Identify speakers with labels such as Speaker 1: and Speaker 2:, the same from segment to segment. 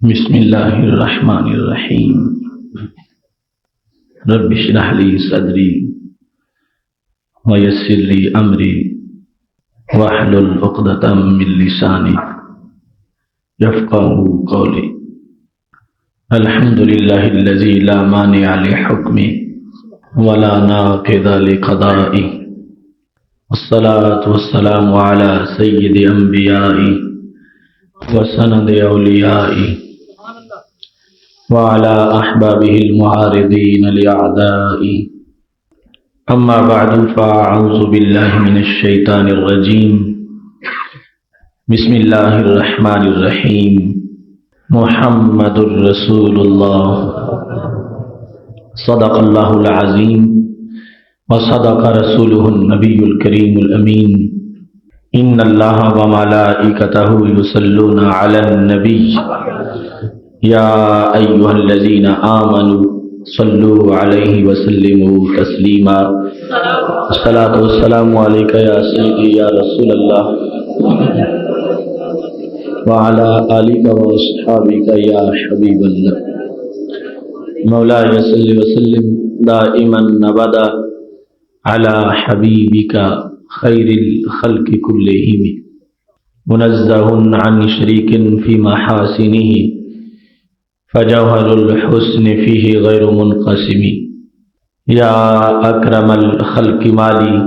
Speaker 1: بسم اللہ الرحمن الرحیم رب اشرح لی صدری ویسر لی امری واحلل عقدۃ من لسانی یفقہوا قولی الحمد للہ الذی لا مانع لحکمہ ولا ناقض لقضائہ والصلاة والسلام علی سید انبیائہ وسند اولیائہ وعلى أحبابه المعارضين لأعدائه أما بعد فأعوذ بالله من الشيطان الرجيم بسم الله الرحمن الرحيم محمد رسول الله صدق الله العظيم وصدق رسوله النبي الكريم الأمين إن الله وملائكته يصلون على النبي یا ایھا الذین آمنوا صلوا علیہ وسلموا تسلیما الصلاۃ والسلام علیک یا سیدی یا رسول اللہ وعلی آلک واصحابک یا حبیب اللہ مولاي صل وسلم دائما ابدا علی حبیبک خیر الخلق کلہم منزہ عن شریک فی محاسنہ فجوہر الحسن فیہ غیر منقسم یا اکرم الخلق مالی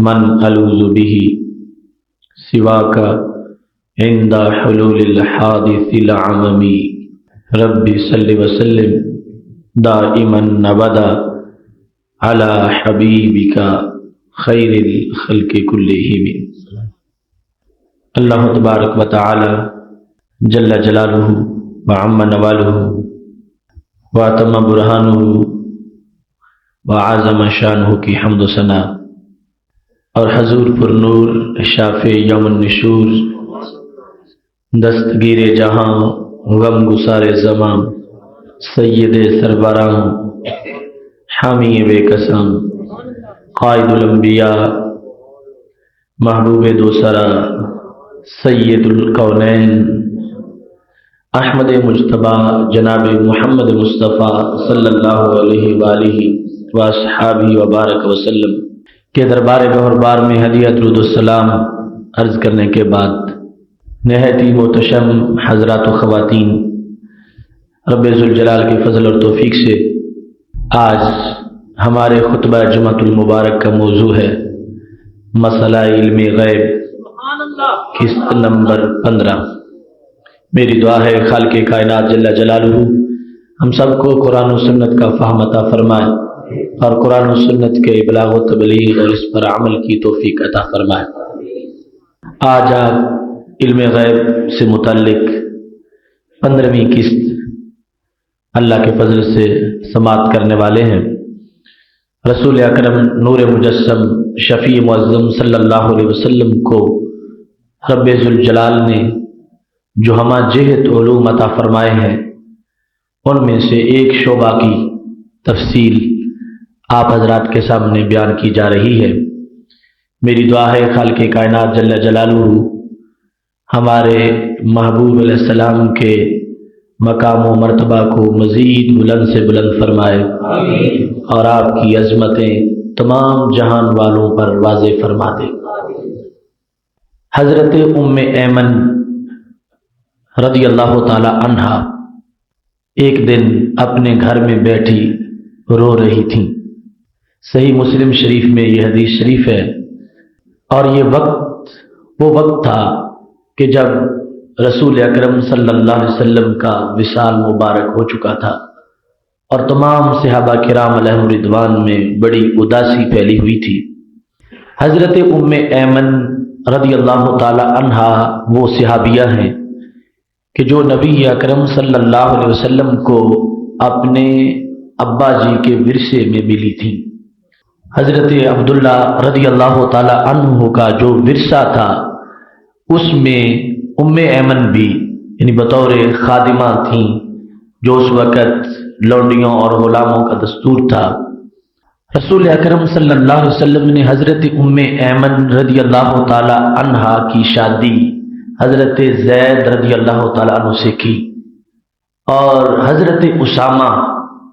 Speaker 1: من الوذ بہ سواک عند حلول الحادث العمم رب صل وسلم دائما ابدا علی حبیبک خیر الخلق کلہم۔ اللہ تبارک و تعالی جل جلالہ وعم نوالہ واتم برہانہ وعظم شانہ کی حمد و ثنا اور حضور پر نور شافع یوم النشور دستگیر جہاں غم گسار زماں سید سربراں حامی بے قسم قائد الانبیاء محبوب دوسرا سید الکونین احمد مجتبی جناب محمد مصطفیٰ صلی اللہ علیہ وآلہ واصحابہ وبارک وسلم کے دربار گہربار میں ہدیہ درود السلام عرض کرنے کے بعد نہایت ہی محتشم حضرات و خواتین، رب ذوالجلال کے فضل اور توفیق سے آج ہمارے خطبہ جمعۃ المبارک کا موضوع ہے مسئلہ علم غیب، قسط نمبر 15۔ میری دعا ہے خالق کائنات جل جلالہ ہم سب کو قرآن و سنت کا فہم عطا فرمائے اور قرآن و سنت کے ابلاغ و تبلیغ اور اس پر عمل کی توفیق عطا فرمائے۔ آج آپ علم غیب سے متعلق 15ویں قسط اللہ کے فضل سے سماعت کرنے والے ہیں۔ رسول اکرم نور مجسم شفیع معظم صلی اللہ علیہ وسلم کو رب ذوالجلال نے جو ہمہ جہت علوم عطا فرمائے ہیں ان میں سے ایک شعبہ کی تفصیل آپ حضرات کے سامنے بیان کی جا رہی ہے۔ میری دعا ہے خالق کائنات جل جلالہ ہمارے محبوب علیہ السلام کے مقام و مرتبہ کو مزید بلند سے بلند فرمائے اور آپ کی عظمتیں تمام جہان والوں پر واضح فرما دے۔ حضرت ام ایمن رضی اللہ تعالی عنہا ایک دن اپنے گھر میں بیٹھی رو رہی تھیں۔ صحیح مسلم شریف میں یہ حدیث شریف ہے، اور یہ وہ وقت تھا کہ جب رسول اکرم صلی اللہ علیہ وسلم کا وصال مبارک ہو چکا تھا اور تمام صحابہ کرام علیہم رضوان میں بڑی اداسی پھیلی ہوئی تھی۔ حضرت ام ایمن رضی اللہ تعالی عنہا وہ صحابیہ ہیں کہ جو نبی اکرم صلی اللہ علیہ وسلم کو اپنے ابا جی کے ورثے میں ملی تھی۔ حضرت عبداللہ رضی اللہ تعالی عنہ کا جو ورثہ تھا اس میں ام ایمن بھی یعنی بطور خادمہ تھیں، جو اس وقت لونڈیوں اور غلاموں کا دستور تھا۔ رسول اکرم صلی اللہ علیہ وسلم نے حضرت ام ایمن رضی اللہ تعالی عنہا کی شادی حضرت زید رضی اللہ تعالیٰ عنہ سے کی، اور حضرت اسامہ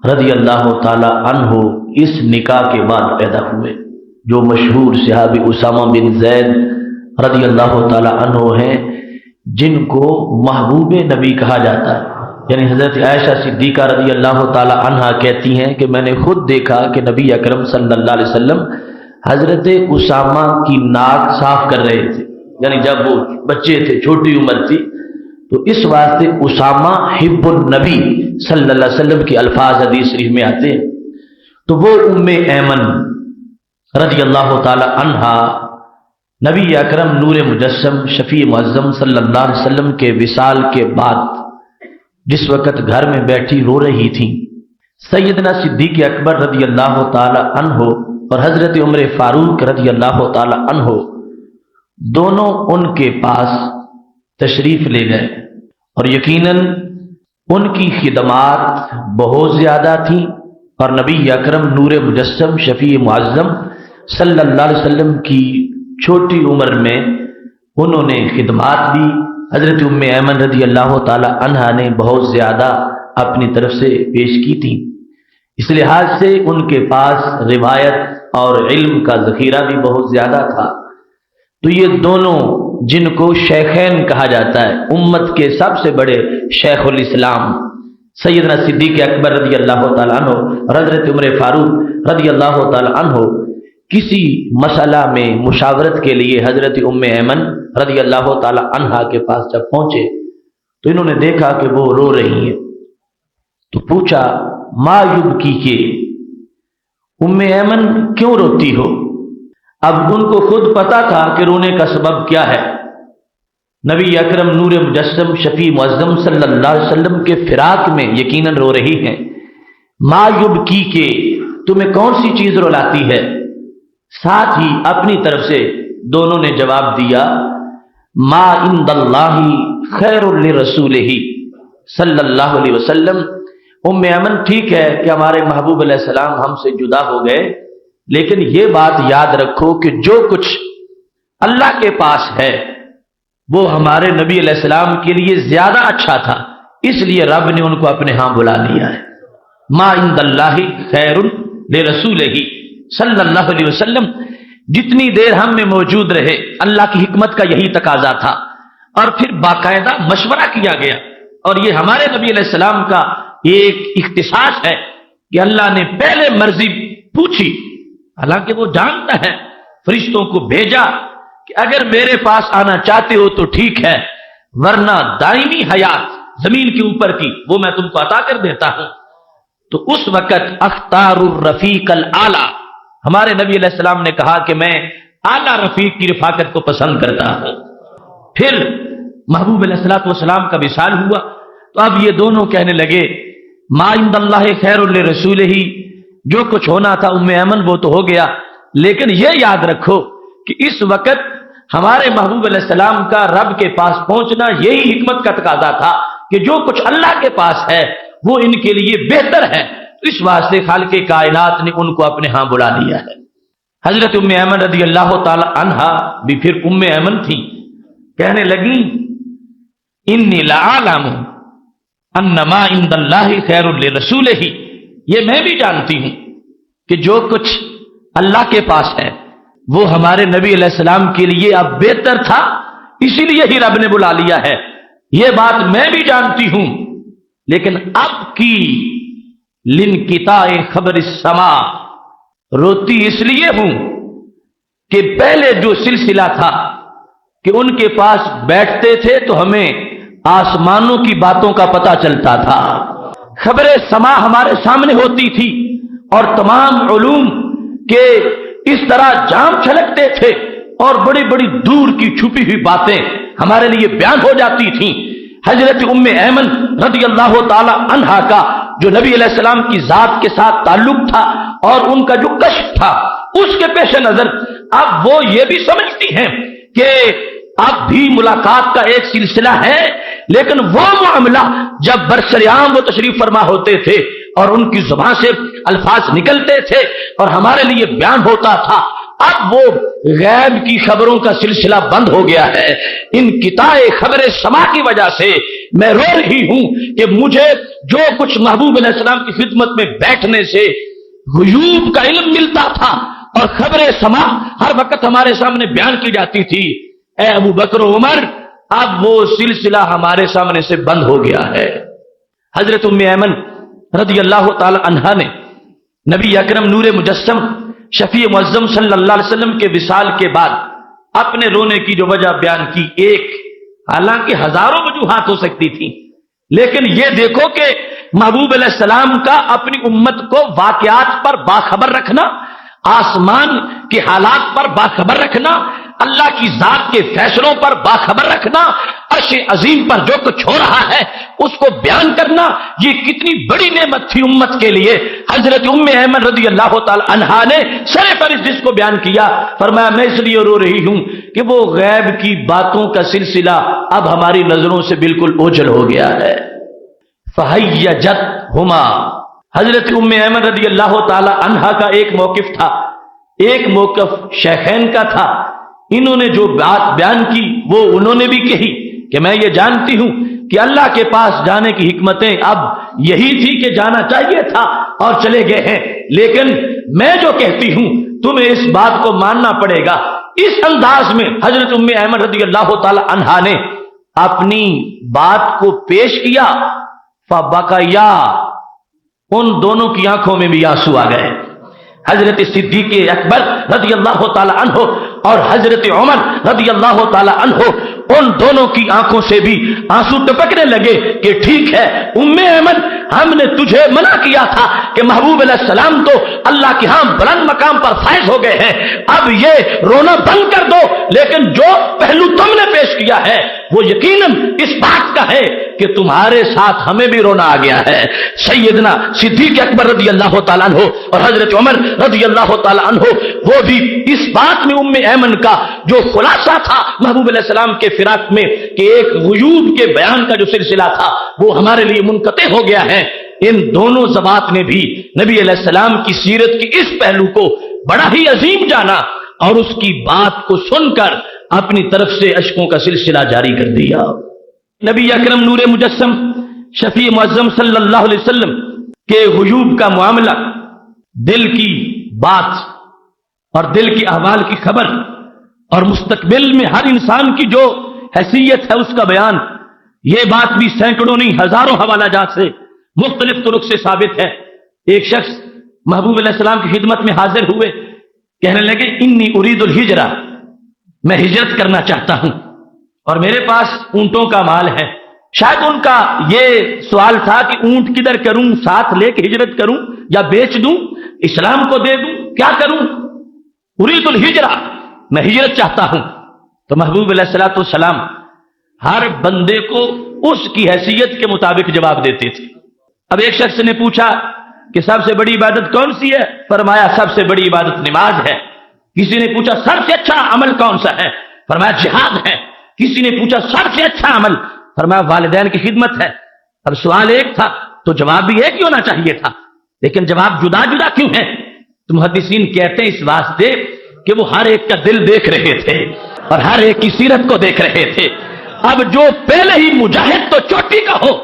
Speaker 1: رضی اللہ تعالی عنہ اس نکاح کے بعد پیدا ہوئے، جو مشہور صحابی اسامہ بن زید رضی اللہ تعالی عنہ ہیں، جن کو محبوب نبی کہا جاتا ہے۔ یعنی حضرت عائشہ صدیقہ رضی اللہ تعالی عنہا کہتی ہیں کہ میں نے خود دیکھا کہ نبی اکرم صلی اللہ علیہ وسلم حضرت اسامہ کی ناک صاف کر رہے تھے، یعنی جب وہ بچے تھے، چھوٹی عمر تھی، تو اس واسطے اسامہ حب النبی صلی اللہ علیہ وسلم کے الفاظ حدیث شریف میں آتے ہیں۔ تو وہ ام ایمن رضی اللہ تعالی عنہا نبی اکرم نور مجسم شفیع معظم صلی اللہ علیہ وسلم کے وصال کے بعد جس وقت گھر میں بیٹھی رو رہی تھیں، سیدنا صدیق اکبر رضی اللہ تعالی عنہ اور حضرت عمر فاروق رضی اللہ تعالی عنہ دونوں ان کے پاس تشریف لے گئے، اور یقیناً ان کی خدمات بہت زیادہ تھیں، اور نبی اکرم نور مجسم شفیع معظم صلی اللہ علیہ وسلم کی چھوٹی عمر میں انہوں نے خدمات دی۔ حضرت ام ایمن رضی اللہ تعالی عنہا نے بہت زیادہ اپنی طرف سے پیش کی تھی، اس لحاظ سے ان کے پاس روایت اور علم کا ذخیرہ بھی بہت زیادہ تھا۔ تو یہ دونوں جن کو شیخین کہا جاتا ہے، امت کے سب سے بڑے شیخ الاسلام سیدنا صدیق اکبر رضی اللہ تعالیٰ عنہ اور حضرت عمر فاروق رضی اللہ تعالیٰ عنہ کسی مسئلہ میں مشاورت کے لیے حضرت ام ایمن رضی اللہ تعالیٰ عنہا کے پاس جب پہنچے تو انہوں نے دیکھا کہ وہ رو رہی ہیں، تو پوچھا ما یبکیک، ام ایمن کیوں روتی ہو؟ اب ان کو خود پتا تھا کہ رونے کا سبب کیا ہے، نبی اکرم نور مجسم شفیع معظم صلی اللہ علیہ وسلم کے فراق میں یقیناً رو رہی ہیں۔ ما یبکیک، تمہیں کون سی چیز رلاتی ہے؟ ساتھ ہی اپنی طرف سے دونوں نے جواب دیا ما عند اللہ خیر لرسولہ صلی اللہ علیہ وسلم۔ ام ایمن ٹھیک ہے کہ ہمارے محبوب علیہ السلام ہم سے جدا ہو گئے، لیکن یہ بات یاد رکھو کہ جو کچھ اللہ کے پاس ہے وہ ہمارے نبی علیہ السلام کے لیے زیادہ اچھا تھا، اس لیے رب نے ان کو اپنے ہاں بلا لیا ہے۔ ما عند اللہ خیر لرسولہ صلی اللہ علیہ وسلم، جتنی دیر ہم میں موجود رہے اللہ کی حکمت کا یہی تقاضا تھا، اور پھر باقاعدہ مشورہ کیا گیا، اور یہ ہمارے نبی علیہ السلام کا ایک اختصاص ہے کہ اللہ نے پہلے مرضی پوچھی، حالانکہ وہ جانتا ہے، فرشتوں کو بھیجا کہ اگر میرے پاس آنا چاہتے ہو تو ٹھیک ہے، ورنہ دائمی حیات زمین کے اوپر کی وہ میں تم کو عطا کر دیتا ہوں۔ تو اس وقت اختار الرفیق الاعلی، ہمارے نبی علیہ السلام نے کہا کہ میں اعلیٰ رفیق کی رفاقت کو پسند کرتا ہوں۔ پھر محبوب علیہ السلام کا وصال ہوا، تو اب یہ دونوں کہنے لگے ما عند اللہ خیر لرسولہ، جو کچھ ہونا تھا ام ایمن وہ تو ہو گیا، لیکن یہ یاد رکھو کہ اس وقت ہمارے محبوب علیہ السلام کا رب کے پاس پہنچنا یہی حکمت کا تقاضا تھا کہ جو کچھ اللہ کے پاس ہے وہ ان کے لیے بہتر ہے، اس واسطے خالق کائنات نے ان کو اپنے ہاں بلا لیا ہے۔ حضرت ام ایمن رضی اللہ تعالی عنہا بھی پھر ام ایمن تھی، کہنے لگی انی لعالم ان ما عند اللہ خیر لرسولہ، یہ میں بھی جانتی ہوں کہ جو کچھ اللہ کے پاس ہے وہ ہمارے نبی علیہ السلام کے لیے اب بہتر تھا، اسی لیے ہی رب نے بلا لیا ہے، یہ بات میں بھی جانتی ہوں، لیکن اب کی لانقطاع خبر السماء، روتی اس لیے ہوں کہ پہلے جو سلسلہ تھا کہ ان کے پاس بیٹھتے تھے تو ہمیں آسمانوں کی باتوں کا پتہ چلتا تھا، خبر سما ہمارے سامنے ہوتی تھی، اور تمام علوم کے اس طرح جام چھلکتے تھے، اور بڑی بڑی دور کی چھپی ہوئی باتیں ہمارے لیے بیان ہو جاتی تھیں۔ حضرت ام ایمن رضی اللہ تعالی عنہا کا جو نبی علیہ السلام کی ذات کے ساتھ تعلق تھا اور ان کا جو کشف تھا، اس کے پیش نظر اب وہ یہ بھی سمجھتی ہیں کہ اب بھی ملاقات کا ایک سلسلہ ہے، لیکن وہ معاملہ جب برسر عام وہ تشریف فرما ہوتے تھے اور ان کی زبان سے الفاظ نکلتے تھے اور ہمارے لیے بیان ہوتا تھا، اب وہ غیب کی خبروں کا سلسلہ بند ہو گیا ہے. انقطاع خبر سما کی وجہ سے میں رو رہی ہوں کہ مجھے جو کچھ محبوب علیہ السلام کی خدمت میں بیٹھنے سے غیوب کا علم ملتا تھا اور خبر سما ہر وقت ہمارے سامنے بیان کی جاتی تھی، اے ابو بکر و عمر اب وہ سلسلہ ہمارے سامنے سے بند ہو گیا ہے. حضرت ام ایمن رضی اللہ تعالی عنہا نے نبی اکرم نور مجسم شفیع معظم صلی اللہ علیہ وسلم کے وصال کے بعد اپنے رونے کی جو وجہ بیان کی، ایک حالانکہ ہزاروں وجوہات ہو سکتی تھی، لیکن یہ دیکھو کہ محبوب علیہ السلام کا اپنی امت کو واقعات پر باخبر رکھنا، آسمان کے حالات پر باخبر رکھنا، اللہ کی ذات کے فیصلوں پر باخبر رکھنا، عرش عظیم پر جو کچھ ہو رہا ہے اس کو بیان کرنا، یہ کتنی بڑی نعمت تھی امت کے لیے. حضرت ام ایمن رضی اللہ تعالی عنہا نے سر فہرست جس کو بیان کیا، فرمایا میں اس لیے رو رہی ہوں کہ وہ غیب کی باتوں کا سلسلہ اب ہماری نظروں سے بالکل اوجھل ہو گیا ہے. فَحَيَّجَتْهُمَا، حضرت ام ایمن رضی اللہ تعالی عنہا کا ایک موقف تھا، ایک موقف شیخین کا تھا. انہوں نے جو بات بیان کی وہ انہوں نے بھی کہی کہ میں یہ جانتی ہوں کہ اللہ کے پاس جانے کی حکمتیں اب یہی تھی کہ جانا چاہیے تھا اور چلے گئے ہیں، لیکن میں جو کہتی ہوں تمہیں اس بات کو ماننا پڑے گا. اس انداز میں حضرت ام ایمن رضی اللہ تعالی عنہا نے اپنی بات کو پیش کیا. فبکیا، ان دونوں کی آنکھوں میں بھی آنسو آ گئے. حضرت صدیق اکبر رضی اللہ تعالی عنہ اور حضرت عمر رضی اللہ تعالی عنہ، ان دونوں کی آنکھوں سے بھی آنسو ٹپکنے لگے کہ ٹھیک ہے ام ایمن، ہم نے تجھے منع کیا تھا کہ محبوب علیہ السلام تو اللہ کے ہاں بلند مقام پر فائز ہو گئے ہیں، اب یہ رونا بند کر دو. لیکن جو پہلو تم نے پیش کیا ہے وہ یقیناً اس بات کا ہے کہ تمہارے ساتھ ہمیں بھی رونا آ گیا ہے. سیدنا صدیق اکبر رضی اللہ تعالیٰ عنہ اور حضرت عمر رضی اللہ تعالیٰ عنہ وہ بھی اس بات میں ام ایمن کا جو خلاصہ تھا محبوب علیہ السلام کے فراق میں کہ ایک غیوب کے بیان کا جو سلسلہ تھا وہ ہمارے لیے منقطع ہو گیا ہے. ان دونوں ضباط نے بھی نبی علیہ السلام کی سیرت کی اس پہلو کو بڑا ہی عظیم جانا اور اس کی بات کو سن کر اپنی طرف سے اشکوں کا سلسلہ جاری کر دیا. نبی اکرم نور مجسم شفیع معظم صلی اللہ علیہ وسلم کے غیوب کا معاملہ، دل کی بات اور دل کی احوال کی خبر اور مستقبل میں ہر انسان کی جو حیثیت ہے اس کا بیان، یہ بات بھی سینکڑوں نہیں ہزاروں حوالہ جات سے مختلف طرق سے ثابت ہے. ایک شخص محبوب علیہ السلام کی خدمت میں حاضر ہوئے، کہنے لگے انی ارید الہجرہ، میں ہجرت کرنا چاہتا ہوں اور میرے پاس اونٹوں کا مال ہے. شاید ان کا یہ سوال تھا کہ اونٹ کدھر کروں، ساتھ لے کے ہجرت کروں یا بیچ دوں، اسلام کو دے دوں، کیا کروں؟ ارید الہجرہ، میں ہجرت چاہتا ہوں. تو محبوب علیہ الصلوۃ والسلام ہر بندے کو اس کی حیثیت کے مطابق جواب دیتے تھے. اب ایک شخص نے پوچھا کہ سب سے بڑی عبادت کون سی ہے؟ فرمایا سب سے بڑی عبادت نماز ہے. کسی نے پوچھا سب سے اچھا عمل کون سا ہے؟ فرمایا جہاد ہے. کسی نے پوچھا سب سے اچھا عمل؟ فرمایا والدین کی خدمت ہے. اب سوال ایک تھا تو جواب بھی ایک ہی ہونا چاہیے تھا، لیکن جواب جدا جدا کیوں ہے؟ تو محدثین کہتے ہیں اس واسطے کہ وہ ہر ایک کا دل دیکھ رہے تھے اور ہر ایک کی سیرت کو دیکھ رہے تھے. اب جو پہلے ہی مجاہد تو چوٹی کا ہو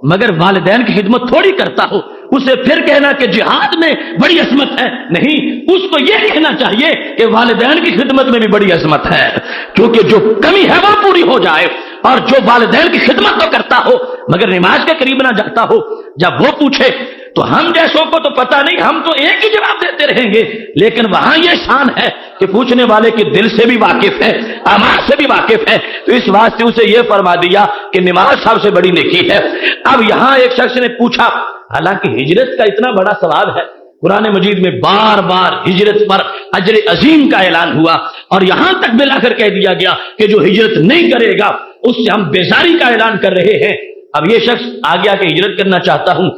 Speaker 1: مگر والدین کی خدمت تھوڑی کرتا ہو، اسے پھر کہنا کہ جہاد میں بڑی عظمت ہے نہیں، اس کو یہ کہنا چاہیے کہ والدین کی خدمت میں بھی بڑی عظمت ہے، کیونکہ جو کمی ہے وہ پوری ہو جائے. اور جو والدین کی خدمت تو کرتا ہو مگر نماز کے قریب نہ جاتا ہو، جب وہ پوچھے تو ہم جیسوں کو تو پتہ نہیں، ہم تو ایک ہی جواب دیتے رہیں گے، لیکن وہاں یہ شان ہے کہ پوچھنے والے کے دل سے بھی واقف ہے، اعمال سے بھی واقف ہے. تو اس واسطے اسے یہ فرما دیا کہ نماز سب سے بڑی نیکی ہے. اب یہاں ایک شخص نے پوچھا، حالانکہ ہجرت کا اتنا بڑا ثواب ہے، قرآن مجید میں بار بار ہجرت پر اجر عظیم کا اعلان ہوا اور یہاں تک بالآخر کہہ دیا گیا کہ جو ہجرت نہیں کرے گا اس سے ہم بیزاری کا اعلان کر رہے ہیں. اب یہ شخص آ گیا کہ ہجرت کرنا چاہتا ہوں.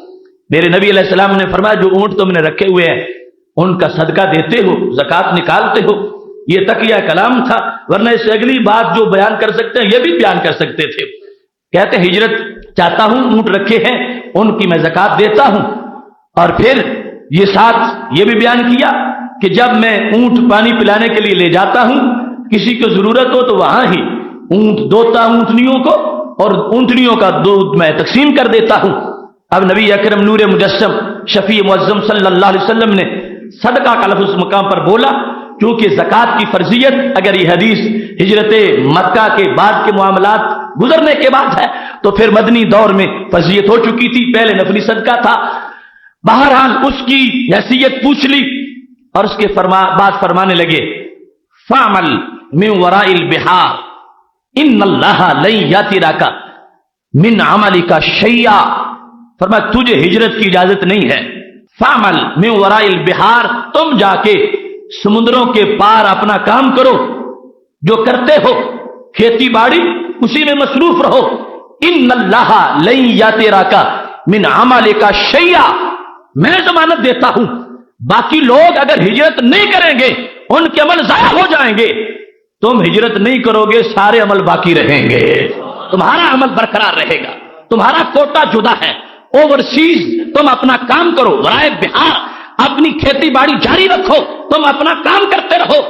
Speaker 1: میرے نبی علیہ السلام نے فرمایا جو اونٹ تم نے رکھے ہوئے ہیں ان کا صدقہ دیتے ہو، زکوٰۃ نکالتے ہو. یہ تقیہ کلام تھا، ورنہ اس سے اگلی بات جو بیان کر سکتے ہیں یہ بھی بیان کر سکتے تھے. کہتے ہجرت چاہتا ہوں، اونٹ رکھے ہیں ان کی میں زکوٰۃ دیتا ہوں. اور پھر یہ ساتھ یہ بھی بیان کیا کہ جب میں اونٹ پانی پلانے کے لیے لے جاتا ہوں، کسی کو ضرورت ہو تو وہاں ہی اونٹ دوتا ہوں اونٹنیوں کو، اور اونٹنیوں کا دودھ میں تقسیم کر دیتا ہوں۔ اب نبی اکرم نور مجسم شفیع معظم صلی اللہ علیہ وسلم نے صدقہ کا لفظ اس مقام پر بولا، کیونکہ زکوٰۃ کی فرضیت اگر یہ حدیث ہجرت مکہ کے بعد کے معاملات گزرنے کے بعد ہے تو پھر مدنی دور میں فرضیت ہو چکی تھی، پہلے نفلی صدقہ تھا۔ بہرحال اس کی حیثیت پوچھ لی اور اس کے بعد فرمانے لگے فَعْمَلْ مِنْ وَرَاءِ الْبِحَارِ إِنَّ اللَّهَ لَن يَأْتِيَكَ مِنْ عَمَلِكَ شَيْئًا، فرمایا تجھے ہجرت کی اجازت نہیں ہے۔ فَعْمَلْ مِنْ وَرَاءِ الْبِحَارِ، تم جا کے سمندروں کے پار اپنا کام کرو، جو کرتے ہو کھیتی باڑی اسی میں مصروف رہو۔ ان اللہ لن یاتراک من عملک شیئا، میں ضمانت دیتا ہوں باقی لوگ اگر ہجرت نہیں کریں گے ان کے عمل ضائع ہو جائیں گے، تم ہجرت نہیں کرو گے سارے عمل باقی رہیں گے، تمہارا عمل برقرار رہے گا، تمہارا کوٹا جدا ہے۔ اوورسیز تم اپنا کام کرو، ورائے بہار اپنی کھیتی باڑی جاری رکھو، تم اپنا کام کرتے رہو۔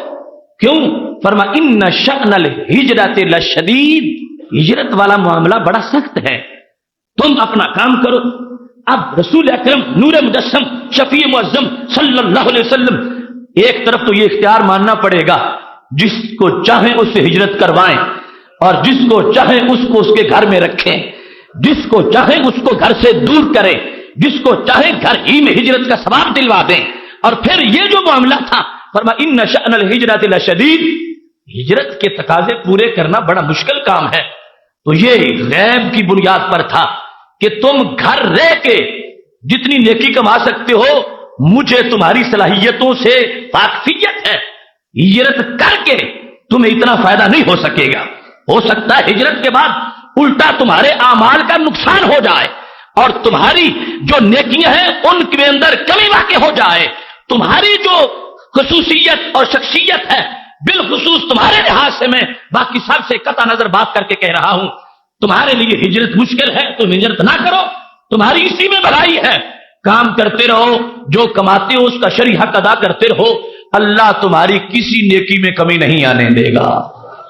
Speaker 1: کیوں؟ فرما ان شأن الہجرت لشدید، ہجرت والا معاملہ بڑا سخت ہے، تم اپنا کام کرو۔ اب رسول اکرم نور مجسم شفیع معظم صلی اللہ علیہ وسلم ایک طرف تو یہ اختیار ماننا پڑے گا، جس کو چاہیں اس سے ہجرت کروائیں اور جس کو چاہیں اس کو اس کے گھر میں رکھیں، جس کو چاہیں اس کو گھر سے دور کریں، جس کو چاہیں گھر ہی میں ہجرت کا ثواب دلوا دیں۔ اور پھر یہ جو معاملہ تھا فرما ان شأن الہجرت لشدید، ہجرت کے تقاضے پورے کرنا بڑا مشکل کام ہے، تو یہ غیب کی بنیاد پر تھا کہ تم گھر رہ کے جتنی نیکی کما سکتے ہو، مجھے تمہاری صلاحیتوں سے واقفیت ہے، ہجرت کر کے تمہیں اتنا فائدہ نہیں ہو سکے گا، ہو سکتا ہے ہجرت کے بعد الٹا تمہارے اعمال کا نقصان ہو جائے اور تمہاری جو نیکیاں ہیں ان کے اندر کمی واقع ہو جائے، تمہاری جو خصوصیت اور شخصیت ہے بالخصوص تمہارے لحاظ سے میں باقی سب سے قطع نظر بات کر کے کہہ رہا ہوں، تمہارے لیے ہجرت مشکل ہے، تم ہجرت نہ کرو، تمہاری اسی میں بھلائی ہے، کام کرتے رہو، جو کماتے ہو اس کا شرعی حق ادا کرتے رہو، اللہ تمہاری کسی نیکی میں کمی نہیں آنے دے گا۔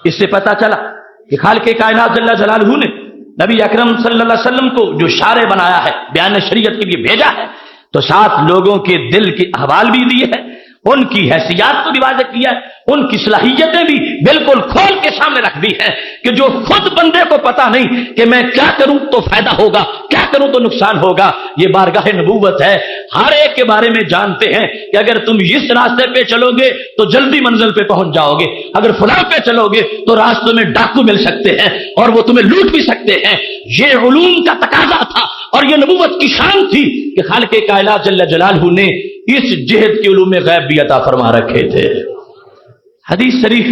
Speaker 1: اس سے پتہ چلا کہ خالق کائنات جل جلالہ نے نبی اکرم صلی اللہ علیہ وسلم کو جو شارع بنایا ہے، بیان شریعت کے لیے بھیجا ہے، تو ساتھ لوگوں کے دل کے احوال بھی دیے ہیں، ان کی حیثیات کو بھی واضح کیا ہے، ان کی صلاحیتیں بھی بالکل کھول کے سامنے رکھ دی ہے کہ جو خود بندے کو پتا نہیں کہ میں کیا کروں تو فائدہ ہوگا، کیا کروں تو نقصان ہوگا، یہ بارگاہ نبوت ہے، ہر ایک کے بارے میں جانتے ہیں کہ اگر تم اس راستے پہ چلو گے تو جلدی منزل پہ پہنچ جاؤ گے، اگر فلاں پہ چلو گے تو راستوں میں ڈاکو مل سکتے ہیں اور وہ تمہیں لوٹ بھی سکتے ہیں۔ یہ علوم کا تقاضا تھا اور یہ نبوت کی شان تھی کہ خالق کائنات جل جلالہ نے اس جہد کے علوم غیب بھی عطا فرما رکھے تھے۔ حدیث شریف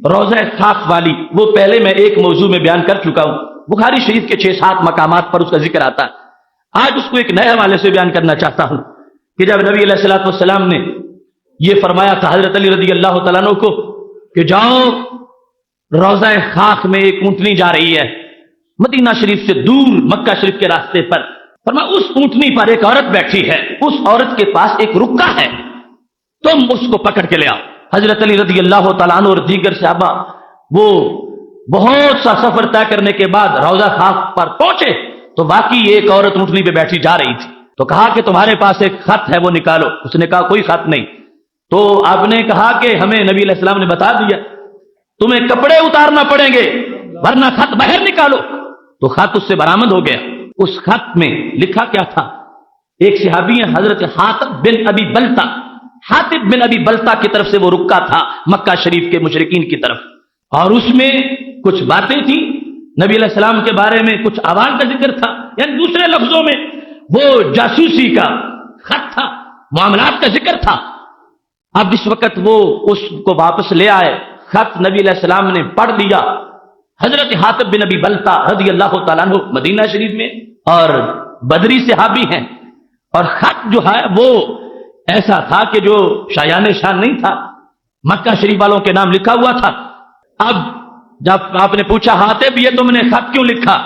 Speaker 1: روضہ خاک والی وہ پہلے میں ایک موضوع میں بیان کر چکا ہوں، بخاری شریف کے 6-7 مقامات پر اس کا ذکر آتا ہے، آج اس کو ایک نئے حوالے سے بیان کرنا چاہتا ہوں کہ جب نبی علیہ الصلوۃ والسلام نے یہ فرمایا تھا حضرت علی رضی اللہ تعالیٰ عنہ کو کہ جاؤ روضہ خاک میں ایک اونٹنی جا رہی ہے مدینہ شریف سے دور مکہ شریف کے راستے پر، فرمایا اس اونٹنی پر ایک عورت بیٹھی ہے، اس عورت کے پاس ایک رکا ہے، تم اس کو پکڑ کے لے آؤ۔ حضرت علی رضی اللہ تعالیٰ عنہ اور دیگر صحابہ وہ بہت سا سفر طے کرنے کے بعد روضہ خاک پر پہنچے تو باقی ایک عورت اونٹنی پہ بیٹھی جا رہی تھی، تو کہا کہ تمہارے پاس ایک خط ہے وہ نکالو، اس نے کہا کوئی خط نہیں، تو آپ نے کہا کہ ہمیں نبی علیہ السلام نے بتا دیا تمہیں کپڑے اتارنا پڑیں گے ورنہ خط باہر نکالو، تو خط اس سے برآمد ہو گیا۔ اس خط میں لکھا کیا تھا؟ ایک صحابی ہیں حضرت حاطب بن ابی بلتا، حاطب بن ابی بلتا کی طرف سے وہ رکا تھا مکہ شریف کے مشرکین کی طرف، اور اس میں کچھ باتیں تھیں نبی علیہ السلام کے بارے میں، کچھ اعمال کا ذکر تھا، یعنی دوسرے لفظوں میں وہ جاسوسی کا خط تھا، معاملات کا ذکر تھا۔ اب اس وقت وہ اس کو واپس لے آئے، خط نبی علیہ السلام نے پڑھ لیا، حضرت حاطب بن ابی بلتا رضی اللہ تعالیٰ عنہ مدینہ شریف میں اور بدری صحابی ہیں، اور خط جو ہے وہ ایسا تھا کہ جو شایان شان نہیں تھا، مکہ شریف والوں کے نام لکھا ہوا تھا۔ اب جب آپ نے پوچھا حاطب یہ تم نے خط کیوں لکھا،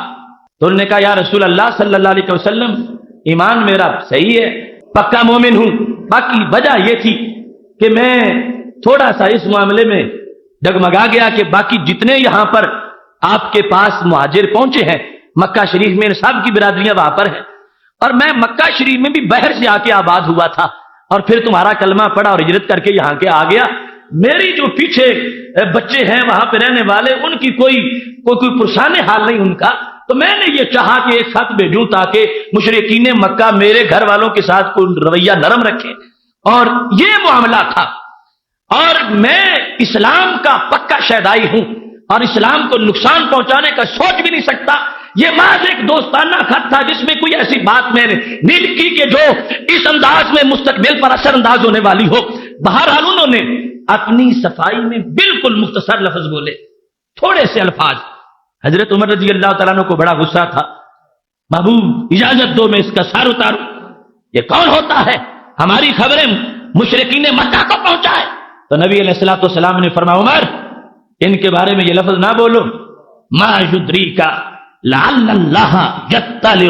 Speaker 1: تو انہوں نے کہا یا رسول اللہ صلی اللہ علیہ وسلم ایمان میرا صحیح ہے، پکا مومن ہوں، باقی وجہ یہ تھی کہ میں تھوڑا سا اس معاملے میں ڈگمگا گیا کہ باقی جتنے یہاں پر آپ کے پاس مہاجر پہنچے ہیں مکہ شریف میں، سب کی برادریاں وہاں پر ہیں، اور میں مکہ شریف میں بھی بحر سے آ کے آباد ہوا تھا اور پھر تمہارا کلمہ پڑھا اور ہجرت کر کے یہاں کے آ گیا. میری جو پیچھے بچے ہیں وہاں پہ رہنے والے، ان کی کوئی پرسان حال نہیں ان کا، تو میں نے یہ چاہا کہ ایک خط بھیجوں تاکہ مشرکین مکہ میرے گھر والوں کے ساتھ کوئی رویہ نرم رکھے. اور یہ معاملہ تھا. اور میں اسلام کا پکا شیدائی ہوں اور اسلام کو نقصان پہنچانے کا سوچ بھی نہیں سکتا. یہ محض ایک دوستانہ خط تھا جس میں کوئی ایسی بات میں نے نہیں لکھی کہ جو اس انداز میں مستقبل پر اثر انداز ہونے والی ہو. بہرحال انہوں نے اپنی صفائی میں بالکل مختصر لفظ بولے، تھوڑے سے الفاظ. حضرت عمر رضی اللہ تعالیٰ عنہ کو بڑا غصہ تھا. محبوب اجازت دو میں اس کا سار اتاروں. یہ کون ہوتا ہے ہماری خبریں مشرکین مکہ کو پہنچائے؟ تو نبی علیہ الصلوۃ والسلام نے فرمایا عمر ان کے بارے میں یہ لفظ نہ بولو. ما یدریک لعل اللہ یطلع علی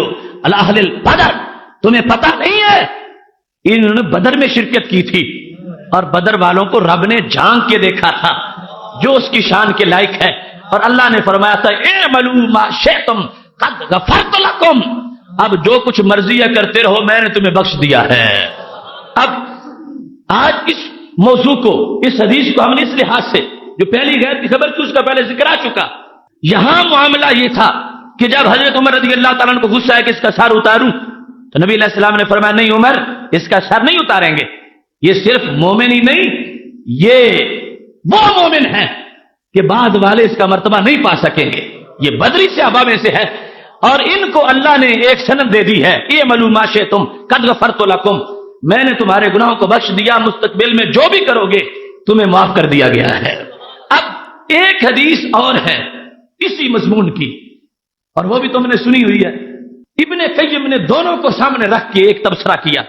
Speaker 1: اہل البدر. تمہیں پتہ نہیں ہے انہوں نے بدر میں شرکت کی تھی اور بدر والوں کو رب نے جھانک کے دیکھا تھا جو اس کی شان کے لائق ہے. اور اللہ نے فرمایا تھا اعملوا ما شئتم قد غفرت لکم. اب جو کچھ مرضی ہے کرتے رہو، میں نے تمہیں بخش دیا ہے. اب آج اس موضوع کو، اس حدیث کو ہم نے اس لحاظ سے جو پہلی غیر کی خبر تھی اس کا پہلے ذکر آ چکا. یہاں معاملہ یہ تھا کہ جب حضرت عمر رضی اللہ تعالیٰ عنہ کو غصہ ہے کہ اس کا سر اتاروں، تو نبی علیہ السلام نے فرمایا نہیں عمر اس کا سر نہیں اتاریں گے. یہ صرف مومن ہی نہیں، یہ وہ مومن ہیں کہ بعد والے اس کا مرتبہ نہیں پا سکیں گے. یہ بدری صحابہ میں سے ہے اور ان کو اللہ نے ایک سند دے دی ہے اعملوا ما شئتم قد غفرت لکم. میں نے تمہارے گناہوں کو بخش دیا، مستقبل میں جو بھی کرو گے تمہیں معاف کر دیا گیا ہے. اب ایک حدیث اور ہے اسی مضمون کی اور وہ بھی تم نے سنی ہوئی ہے. ابن قیم نے دونوں کو سامنے رکھ کے ایک تبصرہ کیا.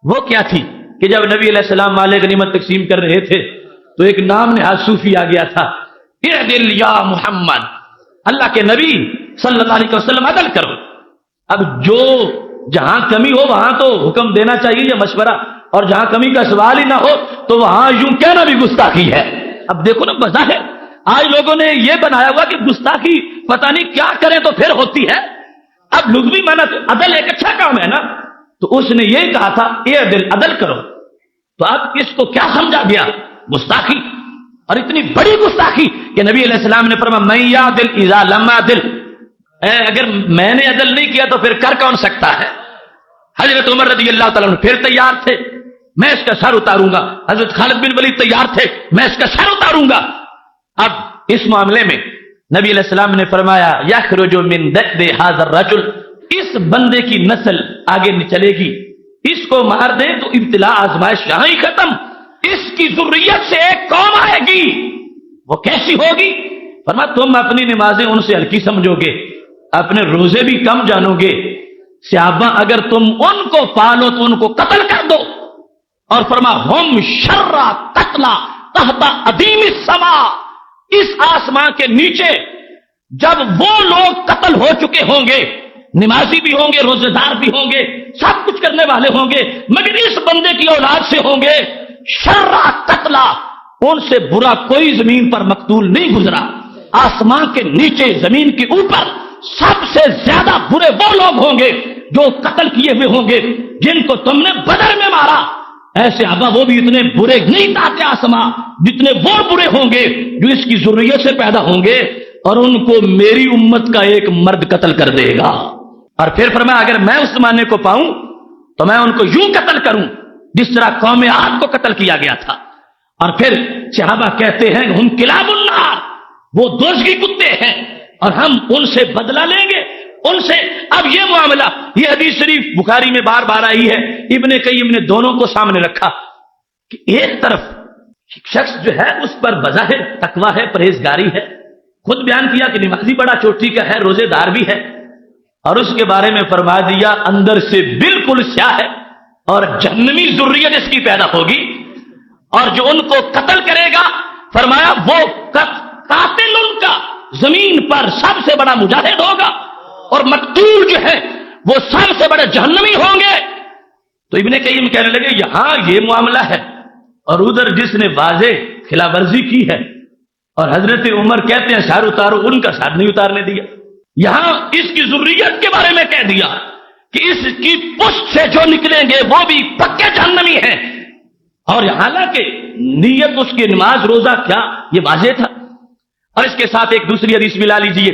Speaker 1: وہ کیا تھی کہ جب نبی علیہ السلام مال غنیمت تقسیم کر رہے تھے تو ایک نام نہاد صوفی آ گیا تھا، اعدل یا محمد، اللہ کے نبی صلی اللہ علیہ وسلم عدل کرو. اب جو جہاں کمی ہو وہاں تو حکم دینا چاہیے یا مشورہ، اور جہاں کمی کا سوال ہی نہ ہو تو وہاں یوں کہنا بھی گستاخی ہے. اب دیکھو نا بظاہر آج لوگوں نے یہ بنایا ہوا کہ گستاخی پتہ نہیں کیا کریں تو پھر ہوتی ہے. اب لغوی معنی عدل ایک اچھا کام ہے نا، تو اس نے یہ کہا تھا اعدل عدل کرو، تو اب اس کو کیا سمجھا گیا؟ گستاخی. اور اتنی بڑی گستاخی کہ نبی علیہ السلام نے فرمایا من یعدل اذا لم یعدل، اگر میں نے عدل نہیں کیا تو پھر کر کون سکتا ہے؟ حضرت عمر رضی اللہ تعالیٰ عنہ پھر تیار تھے، میں اس کا سر اتاروں گا. حضرت خالد بن ولید تیار تھے، میں اس کا سر اتاروں گا. اب اس معاملے میں نبی علیہ السلام نے فرمایا یخرج من دأب ھذا الرجل، اس بندے کی نسل آگے نہیں چلے گی، اس کو مار دیں تو ابتلا آزمائش یہاں ہی ختم. اس کی ذریت سے ایک قوم آئے گی، وہ کیسی ہوگی؟ فرمایا تم اپنی نمازیں ان سے ہلکی سمجھو گے، اپنے روزے بھی کم جانو گے. صحابہ اگر تم ان کو پالو تو ان کو قتل کر دو. اور فرمایا ہم شر قتلا تحت عدیم السما، اس آسمان کے نیچے جب وہ لوگ قتل ہو چکے ہوں گے، نمازی بھی ہوں گے، روزے دار بھی ہوں گے، سب کچھ کرنے والے ہوں گے، مگر اس بندے کی اولاد سے ہوں گے شر قتلا، ان سے برا کوئی زمین پر مقتول نہیں گزرا. آسمان کے نیچے زمین کے اوپر سب سے زیادہ برے وہ لوگ ہوں گے جو قتل کیے ہوئے ہوں گے جن کو تم نے بدر میں مارا. ایسے ابا وہ بھی اتنے برے نہیں تاتے آسمان جتنے وہ برے ہوں گے جو اس کی ذریت سے پیدا ہوں گے، اور ان کو میری امت کا ایک مرد قتل کر دے گا. اور پھر فرمایا اگر میں اس زمانے کو پاؤں تو میں ان کو یوں قتل کروں جس طرح قوم عاد کو قتل کیا گیا تھا. اور پھر صحابہ کہتے ہیں ہم کلاب النار، وہ دوزخی کتے ہیں اور ہم ان سے بدلہ لیں گے ان سے. اب یہ معاملہ، یہ حدیث شریف بخاری میں بار بار آئی ہے. ابن قیم نے دونوں کو سامنے رکھا کہ ایک طرف شخص جو ہے اس پر بظاہر تقویٰ ہے، پرہیزگاری ہے، خود بیان کیا کہ نمازی بڑا چوٹی کا ہے، روزے دار بھی ہے، اور اس کے بارے میں فرما دیا اندر سے بالکل سیاہ ہے اور جہنمی ذریت اس کی پیدا ہوگی، اور جو ان کو قتل کرے گا فرمایا وہ قاتل ان کا زمین پر سب سے بڑا مجاہد ہوگا، اور مقتول جو ہے وہ سب سے بڑے جہنمی ہوں گے. تو ابن قیم کہنے لگے یہاں یہ معاملہ ہے اور ادھر جس نے واضح خلاف ورزی کی ہے اور حضرت عمر کہتے ہیں سار اتارو، ان کا سار نہیں اتارنے دیا. یہاں اس کی ذریت کے بارے میں کہہ دیا کہ اس کی پشت سے جو نکلیں گے وہ بھی پکے جہنمی ہیں. اور حالانکہ نیت اس کی نماز روزہ کیا یہ واضح تھا. اور اس کے ساتھ ایک دوسری حدیث ملا لیجئے.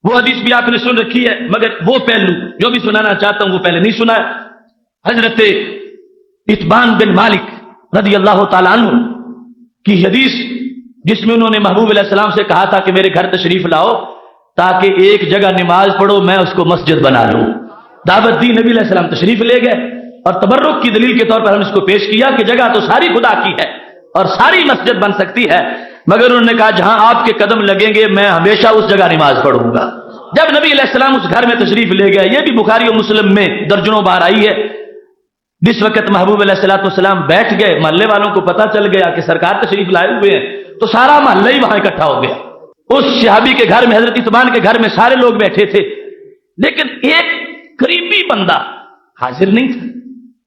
Speaker 1: وہ حدیث بھی آپ نے سن رکھی ہے مگر وہ پہلو جو بھی سنانا چاہتا ہوں وہ پہلے نہیں سنا. حضرت اتبان بن مالک رضی اللہ تعالیٰ عنہ کی حدیث جس میں انہوں نے محبوب علیہ السلام سے کہا تھا کہ میرے گھر تشریف لاؤ تاکہ ایک جگہ نماز پڑھو میں اس کو مسجد بنا لوں. دعوت دی، نبی علیہ السلام تشریف لے گئے اور تبرک کی دلیل کے طور پر ہم اس کو پیش کیا کہ جگہ تو ساری خدا کی ہے اور ساری مسجد بن سکتی ہے، مگر انہوں نے کہا جہاں آپ کے قدم لگیں گے میں ہمیشہ اس جگہ نماز پڑھوں گا. جب نبی علیہ السلام اس گھر میں تشریف لے گئے، یہ بھی بخاری و مسلم میں درجنوں بار آئی ہے، جس وقت محبوب علیہ السلام بیٹھ گئے محلے والوں کو پتا چل گیا کہ سرکار تشریف لائے ہوئے ہیں تو سارا محلہ ہی وہاں اکٹھا ہو گیا. اس صحابی کے گھر میں حضرت اتبان کے گھر میں سارے لوگ بیٹھے تھے لیکن ایک قریبی بندہ حاضر نہیں تھا.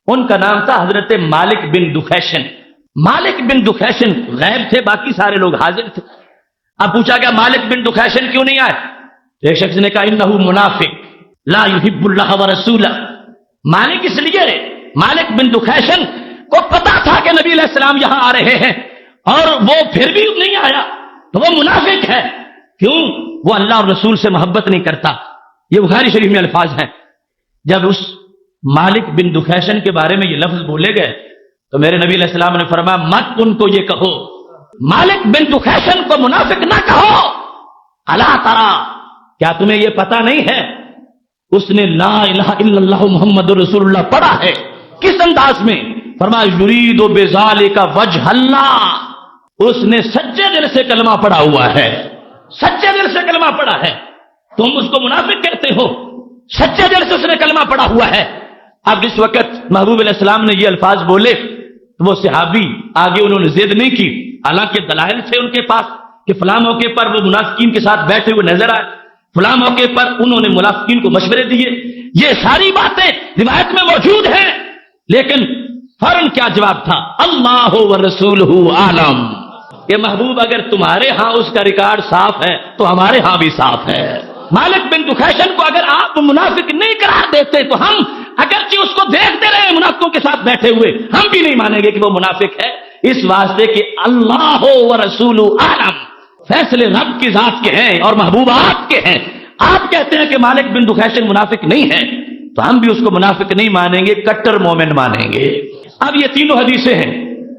Speaker 1: ان کا نام تھا حضرت مالک بن دخیشن. مالک بن دخیشن غائب تھے، باقی سارے لوگ حاضر تھے. اب پوچھا گیا مالک بن دخیشن کیوں نہیں آئے؟ ایک شخص نے کہا انہو منافق لا یحب اللہ ورسولہ. مالک اس لیے مالک بن دخیشن کو پتا تھا کہ نبی علیہ السلام یہاں آ رہے ہیں اور وہ پھر بھی نہیں آیا تو وہ منافق ہے. کیوں؟ وہ اللہ اور رسول سے محبت نہیں کرتا. یہ بخاری شریف میں الفاظ ہیں. جب اس مالک بن دخیشن کے بارے میں یہ لفظ بولے گئے تو میرے نبی علیہ السلام نے فرمایا مت ان کو یہ کہو، مالک بن دخیشن کو منافق نہ کہو. الا ترى، کیا تمہیں یہ پتا نہیں ہے اس نے لا الہ الا اللہ محمد رسول اللہ پڑھا ہے؟ کس انداز میں؟ فرمایا یرید بذالک وجہ اللہ. اس نے سچے دل سے کلمہ پڑھا ہوا ہے، سچے دل سے کلمہ پڑھا ہے. تم اس کو منافق کہتے ہو؟ سچے دل سے اس نے کلمہ پڑھا ہوا ہے. اب جس وقت محبوب علیہ السلام نے یہ الفاظ بولے تو وہ صحابی آگے انہوں نے ضد نہیں کی، حالانکہ دلائل تھے ان کے پاس کہ فلاں موقع پر وہ منافقین کے ساتھ بیٹھے ہوئے نظر آئے، فلاں موقع پر انہوں نے منافقین کو مشورے دیے. یہ ساری باتیں روایت میں موجود ہیں لیکن فوراً کیا جواب تھا؟ اللہ ورسولہ عالم. کہ محبوب اگر تمہارے ہاں اس کا ریکارڈ صاف ہے تو ہمارے ہاں بھی صاف ہے. مالک بن دخیشن کو اگر آپ منافق نہیں قرار دیتے تو ہم اگرچہ اس کو دیکھتے رہے منافقوں کے ساتھ بیٹھے ہوئے ہم بھی نہیں مانیں گے کہ وہ منافق ہے، اس واسطے کہ اللہ و رسول عالم، فیصلے رب کی ذات کے ہیں اور محبوب آپ کے ہیں. آپ کہتے ہیں کہ مالک بن دخیشن منافق نہیں ہے تو ہم بھی اس کو منافق نہیں مانیں گے، کٹر مومن مانیں گے. اب یہ تینوں حدیثیں ہیں.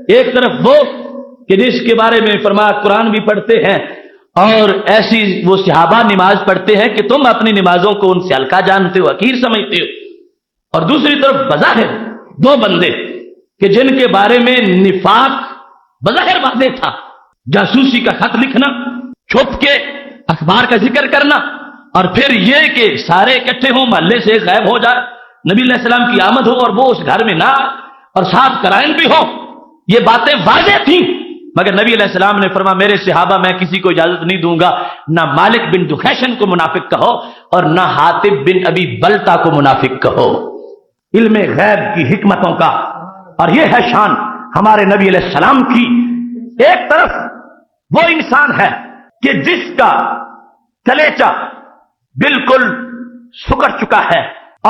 Speaker 1: ایک طرف وہ کہ جس کے بارے میں فرمایا قرآن بھی پڑھتے ہیں اور ایسی وہ صحابہ نماز پڑھتے ہیں کہ تم اپنی نمازوں کو ان سے ہلکا جانتے ہو، حقیر سمجھتے ہو. اور دوسری طرف بظاہر دو بندے کہ جن کے بارے میں نفاق بظاہر واضح تھا، جاسوسی کا خط لکھنا، چھپ کے اخبار کا ذکر کرنا، اور پھر یہ کہ سارے اکٹھے ہوں محلے سے غائب ہو جائے، نبی علیہ السلام کی آمد ہو اور وہ اس گھر میں نہ آئے اور ساتھ کرائن بھی ہو. یہ باتیں واضح تھیں مگر نبی علیہ السلام نے فرمایا میرے صحابہ میں کسی کو اجازت نہیں دوں گا نہ مالک بن دخیشن کو منافق کہو اور نہ حاتب بن ابی بلتا کو منافق کہو. علم غیب کی حکمتوں کا، اور یہ ہے شان ہمارے نبی علیہ السلام کی. ایک طرف وہ انسان ہے کہ جس کا کلیچہ بالکل سکڑ چکا ہے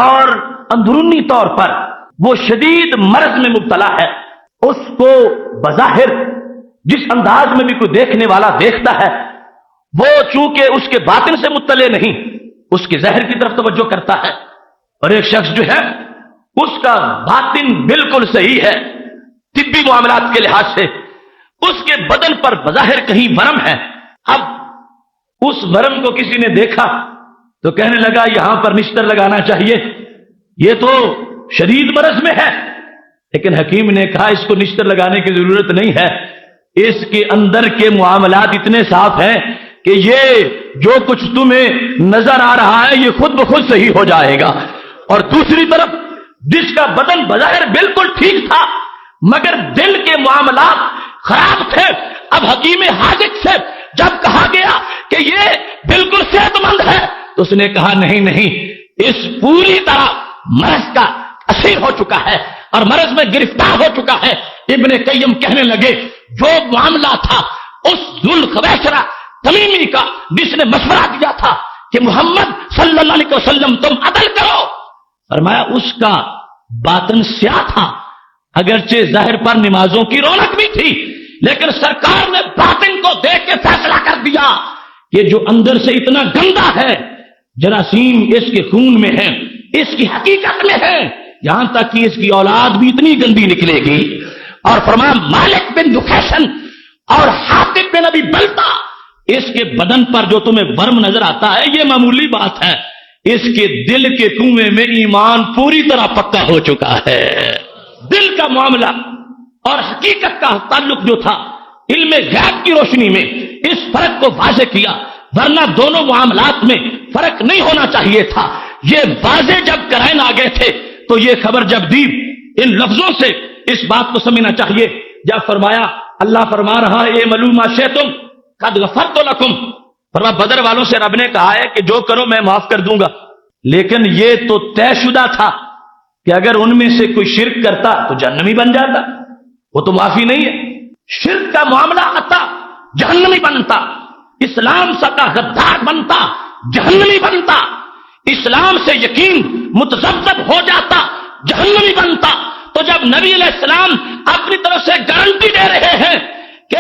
Speaker 1: اور اندرونی طور پر وہ شدید مرض میں مبتلا ہے. اس کو بظاہر جس انداز میں بھی کوئی دیکھنے والا دیکھتا ہے وہ چونکہ اس کے باطن سے مطلع نہیں، اس کے ظاہر کی طرف توجہ کرتا ہے. اور ایک شخص جو ہے اس کا باطن بالکل صحیح ہے طبی معاملات کے لحاظ سے، اس کے بدن پر بظاہر کہیں ورم ہے. اب اس ورم کو کسی نے دیکھا تو کہنے لگا یہاں پر نشتر لگانا چاہیے، یہ تو شدید مرض میں ہے. لیکن حکیم نے کہا اس کو نشتر لگانے کی ضرورت نہیں ہے، اس کے اندر کے معاملات اتنے صاف ہیں کہ یہ جو کچھ تمہیں نظر آ رہا ہے یہ خود بخود صحیح ہو جائے گا. اور دوسری طرف جس کا بدن بظاہر بالکل ٹھیک تھا مگر دل کے معاملات خراب تھے، اب حکیم حاجت سے جب کہا گیا کہ یہ بالکل صحت مند ہے تو اس نے کہا نہیں، اس پوری طرح مرض کا اسیر ہو چکا ہے اور مرض میں گرفتار ہو چکا ہے.
Speaker 2: ابن قیم کہنے لگے جو معاملہ تھا اس ذوالخویسرہ تمیمی کا جس نے مشورہ دیا تھا کہ محمد صلی اللہ علیہ وسلم تم عدل کرو، فرمایا اس کا باطن سیاہ تھا، اگرچہ ظاہر پر نمازوں کی رونق بھی تھی، لیکن سرکار نے باطن کو دیکھ کے فیصلہ کر دیا کہ جو اندر سے اتنا گندا ہے، جراثیم اس کے خون میں ہے، اس کی حقیقت میں ہے، یہاں تک کہ اس کی اولاد بھی اتنی گندی نکلے گی۔ اور فرمایا مالک بن دخیشن اور حاطب بن ابی بلتا، اس کے بدن پر جو تمہیں ورم نظر آتا ہے یہ معمولی بات ہے، اس کے دل کے کنویں میں ایمان پوری طرح پکا ہو چکا ہے۔ دل کا معاملہ اور حقیقت کا تعلق جو تھا علم غیب کی روشنی میں اس فرق کو واضح کیا، ورنہ دونوں معاملات میں فرق نہیں ہونا چاہیے تھا۔ یہ واضح جب کرائن آ گئے تھے تو یہ خبر جب دی، ان لفظوں سے اس بات کو سمجھنا چاہیے جب فرمایا، اللہ فرما رہا ہے اے ملوما شیتم قد غفرت لکم، فرما بدر والوں سے رب نے کہا ہے کہ جو کرو میں معاف کر دوں گا، لیکن یہ تو طے شدہ تھا کہ اگر ان میں سے کوئی شرک کرتا تو جہنمی بن جاتا، وہ تو معافی نہیں ہے۔ شرک کا معاملہ آتا جہنمی بنتا، اسلام سا کا غدار بنتا جہنمی بنتا، اسلام سے یقین متذبذب ہو جاتا جہنمی بنتا۔ تو جب نبی علیہ السلام اپنی طرف سے گارنٹی دے رہے ہیں کہ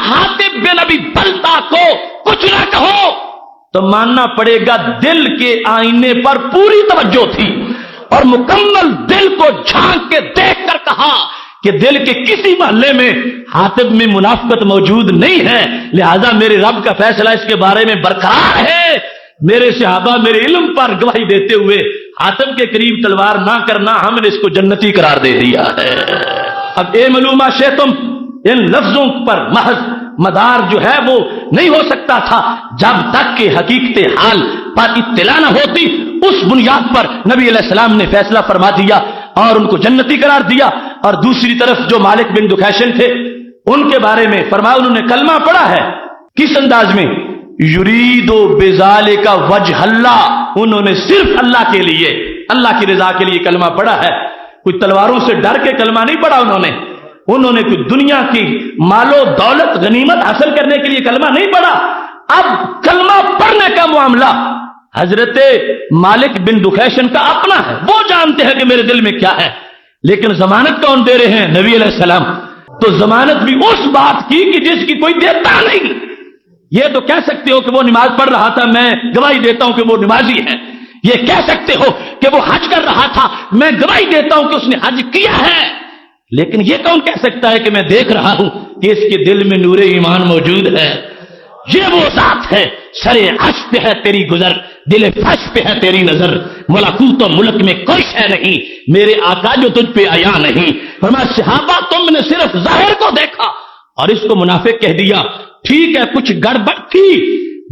Speaker 2: حاطب بن ابی بلتا کو کچھ نہ کہو، تو ماننا پڑے گا دل کے آئینے پر پوری توجہ تھی اور مکمل دل کو جھانک کے دیکھ کر کہا کہ دل کے کسی محلے میں حاطب میں منافقت موجود نہیں ہے، لہذا میرے رب کا فیصلہ اس کے بارے میں برقرار ہے۔ میرے صحابہ میرے علم پر گواہی دیتے ہوئے حاطب کے قریب تلوار نہ کرنا، ہم نے اس کو جنتی قرار دے دیا ہے۔ اب اے ملوما شیتم، ان لفظوں پر محض مدار جو ہے وہ نہیں ہو سکتا تھا جب تک کہ حقیقت حال پر اطلاع نہ ہوتی۔ اس بنیاد پر نبی علیہ السلام نے فیصلہ فرما دیا اور ان کو جنتی قرار دیا۔ اور دوسری طرف جو مالک بن دخیشن تھے ان کے بارے میں فرمایا انہوں نے کلمہ پڑھا ہے، کس انداز میں؟ یریدو بذالک وجہ اللہ، انہوں نے صرف اللہ کے لیے، اللہ کی رضا کے لیے کلمہ پڑھا ہے، کوئی تلواروں سے ڈر کے کلمہ نہیں پڑھا انہوں نے کوئی دنیا کی مال و دولت غنیمت حاصل کرنے کے لیے کلمہ نہیں پڑھا۔ اب کلمہ پڑھنے کا معاملہ حضرت مالک بن دخیشن کا اپنا ہے، وہ جانتے ہیں کہ میرے دل میں کیا ہے، لیکن ضمانت کون دے رہے ہیں؟ نبی علیہ السلام۔ تو ضمانت بھی اس بات کی کہ جس کی کوئی دیتا نہیں۔ یہ تو کہہ سکتے ہو کہ وہ نماز پڑھ رہا تھا، میں گواہی دیتا ہوں کہ وہ نمازی ہے۔ یہ کہہ سکتے ہو کہ وہ حج کر رہا تھا، میں گواہی دیتا ہوں کہ اس نے حج کیا ہے، لیکن یہ کون کہہ سکتا ہے کہ میں دیکھ رہا ہوں کہ اس کے دل میں نور ایمان موجود ہے؟ یہ وہ ذات ہے، سرے عرش پہ ہے تیری گزر، دل فرش پہ ہے تیری نظر، ملکوت و ملک میں کوئی شے نہیں میرے آقا جو تجھ پہ آیا نہیں۔ فرمایا صحابہ تم نے صرف ظاہر کو دیکھا اور اس کو منافق کہہ دیا، ٹھیک ہے کچھ گڑبڑ تھی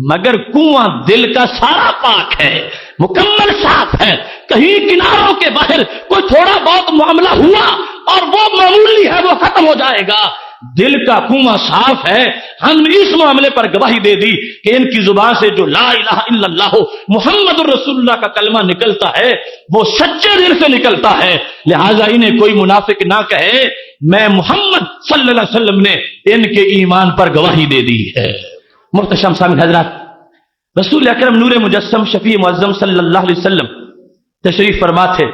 Speaker 2: مگر کنواں دل کا سارا پاک ہے، مکمل صاف ہے، کہیں کناروں کے باہر کوئی تھوڑا بہت معاملہ ہوا اور وہ معمولی ہے، وہ ختم ہو جائے گا، دل کا کنواں صاف ہے۔ ہم نے اس معاملے پر گواہی دے دی کہ ان کی زبان سے جو لا الہ الا اللہ محمد الرسول اللہ کا کلمہ نکلتا ہے وہ سچے دل سے نکلتا ہے، لہذا انہیں کوئی منافق نہ کہے، میں محمد صلی اللہ علیہ وسلم نے ان کے ایمان پر گواہی دے دی ہے۔ محتشم سامعین حضرات، رسول اکرم نور مجسم شفیع معظم صلی اللہ علیہ وسلم تشریف فرما تھے۔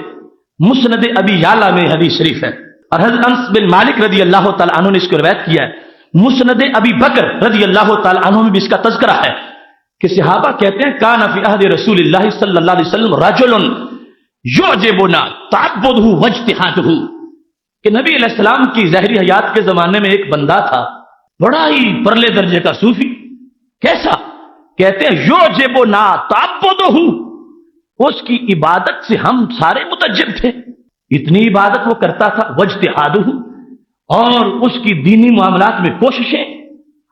Speaker 2: مسند ابی یعلا میں حدیث شریف ہے اور حضرت انس بن مالک رضی اللہ تعالیٰ عنہ نے اس کو روایت کیا ہے۔ مسند ابی بکر رضی اللہ تعالیٰ عنہ میں بھی اس کا تذکرہ ہے کہ صحابہ کہتے ہیں کان فی عہد رسول اللہ صلی اللہ علیہ وسلم رجل یعجبنا تعبدہ واجتہادہ، کہ نبی علیہ السلام کی ظاہری حیات کے زمانے میں ایک بندہ تھا، بڑا ہی پرلے درجے کا صوفی۔ کیسا؟ کہتے ہیں یعجبنا تعبدہ، اس کی عبادت سے ہم سارے متعجب تھے، اتنی عبادت وہ کرتا تھا، واجتہادہ، اور اس کی دینی معاملات میں کوششیں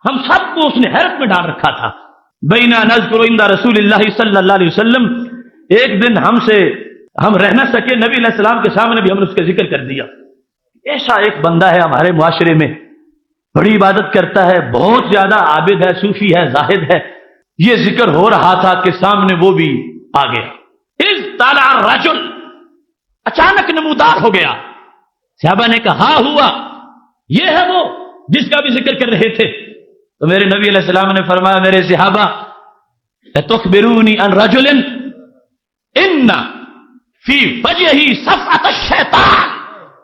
Speaker 2: ہم سب کو اس نے حیرت میں ڈال رکھا تھا۔ بینا نذکر عند رسول اللہ صلی اللہ علیہ وسلم، ایک دن ہم رہ نہ سکے، نبی علیہ السلام کے سامنے بھی ہم نے اس کا ذکر کر دیا، ایسا ایک بندہ ہے ہمارے معاشرے میں، بڑی عبادت کرتا ہے، بہت زیادہ عابد ہے، صوفی ہے، زاہد ہے۔ یہ ذکر ہو رہا تھا کہ سامنے وہ بھی آ گیا۔ اذ طلع الرجل، اچانک نمودار ہو گیا۔ صحابہ نے کہا ہوا، یہ ہے وہ جس کا بھی ذکر کر رہے تھے. تو میرے نبی علیہ السلام نے فرمایا میرے صحابہ تخبرونی ان رجل ان فی وجہہ صفعۃ الشیطان،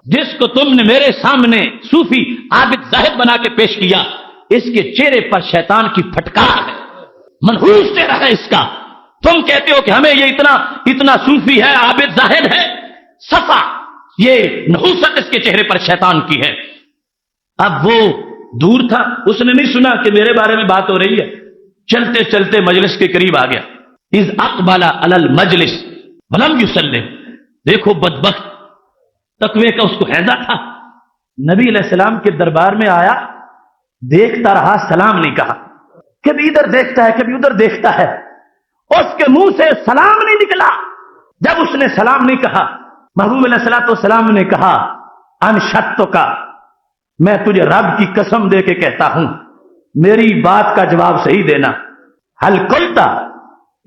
Speaker 2: جس کو تم نے میرے سامنے صوفی عابد زاہد بنا کے پیش کیا، اس کے چہرے پر شیطان کی پھٹکار ہے، منحوس چہرہ ہے اس کا. تم کہتے ہو کہ ہمیں یہ اتنا صوفی ہے، عابد زاہد ہے، صفا یہ نحوست اس کے چہرے پر شیطان کی ہے. اب وہ دور تھا، اس نے نہیں سنا کہ میرے بارے میں بات ہو رہی ہے. چلتے چلتے مجلس کے قریب آ گیا. اذ اقبل علی المجلس ولم یسلم. دیکھو بدبخت، تقوی کا اس کو حیضہ تھا. نبی علیہ السلام کے دربار میں آیا، دیکھتا رہا، سلام نہیں کہا. کبھی ادھر دیکھتا ہے کبھی ادھر دیکھتا ہے، اس کے منہ سے سلام نہیں نکلا. جب اس نے سلام نہیں کہا، محبوب علیہ السلام نے کہا انشتو کا، میں تجھے رب کی قسم دے کے کہتا ہوں میری بات کا جواب صحیح دینا. حل قلت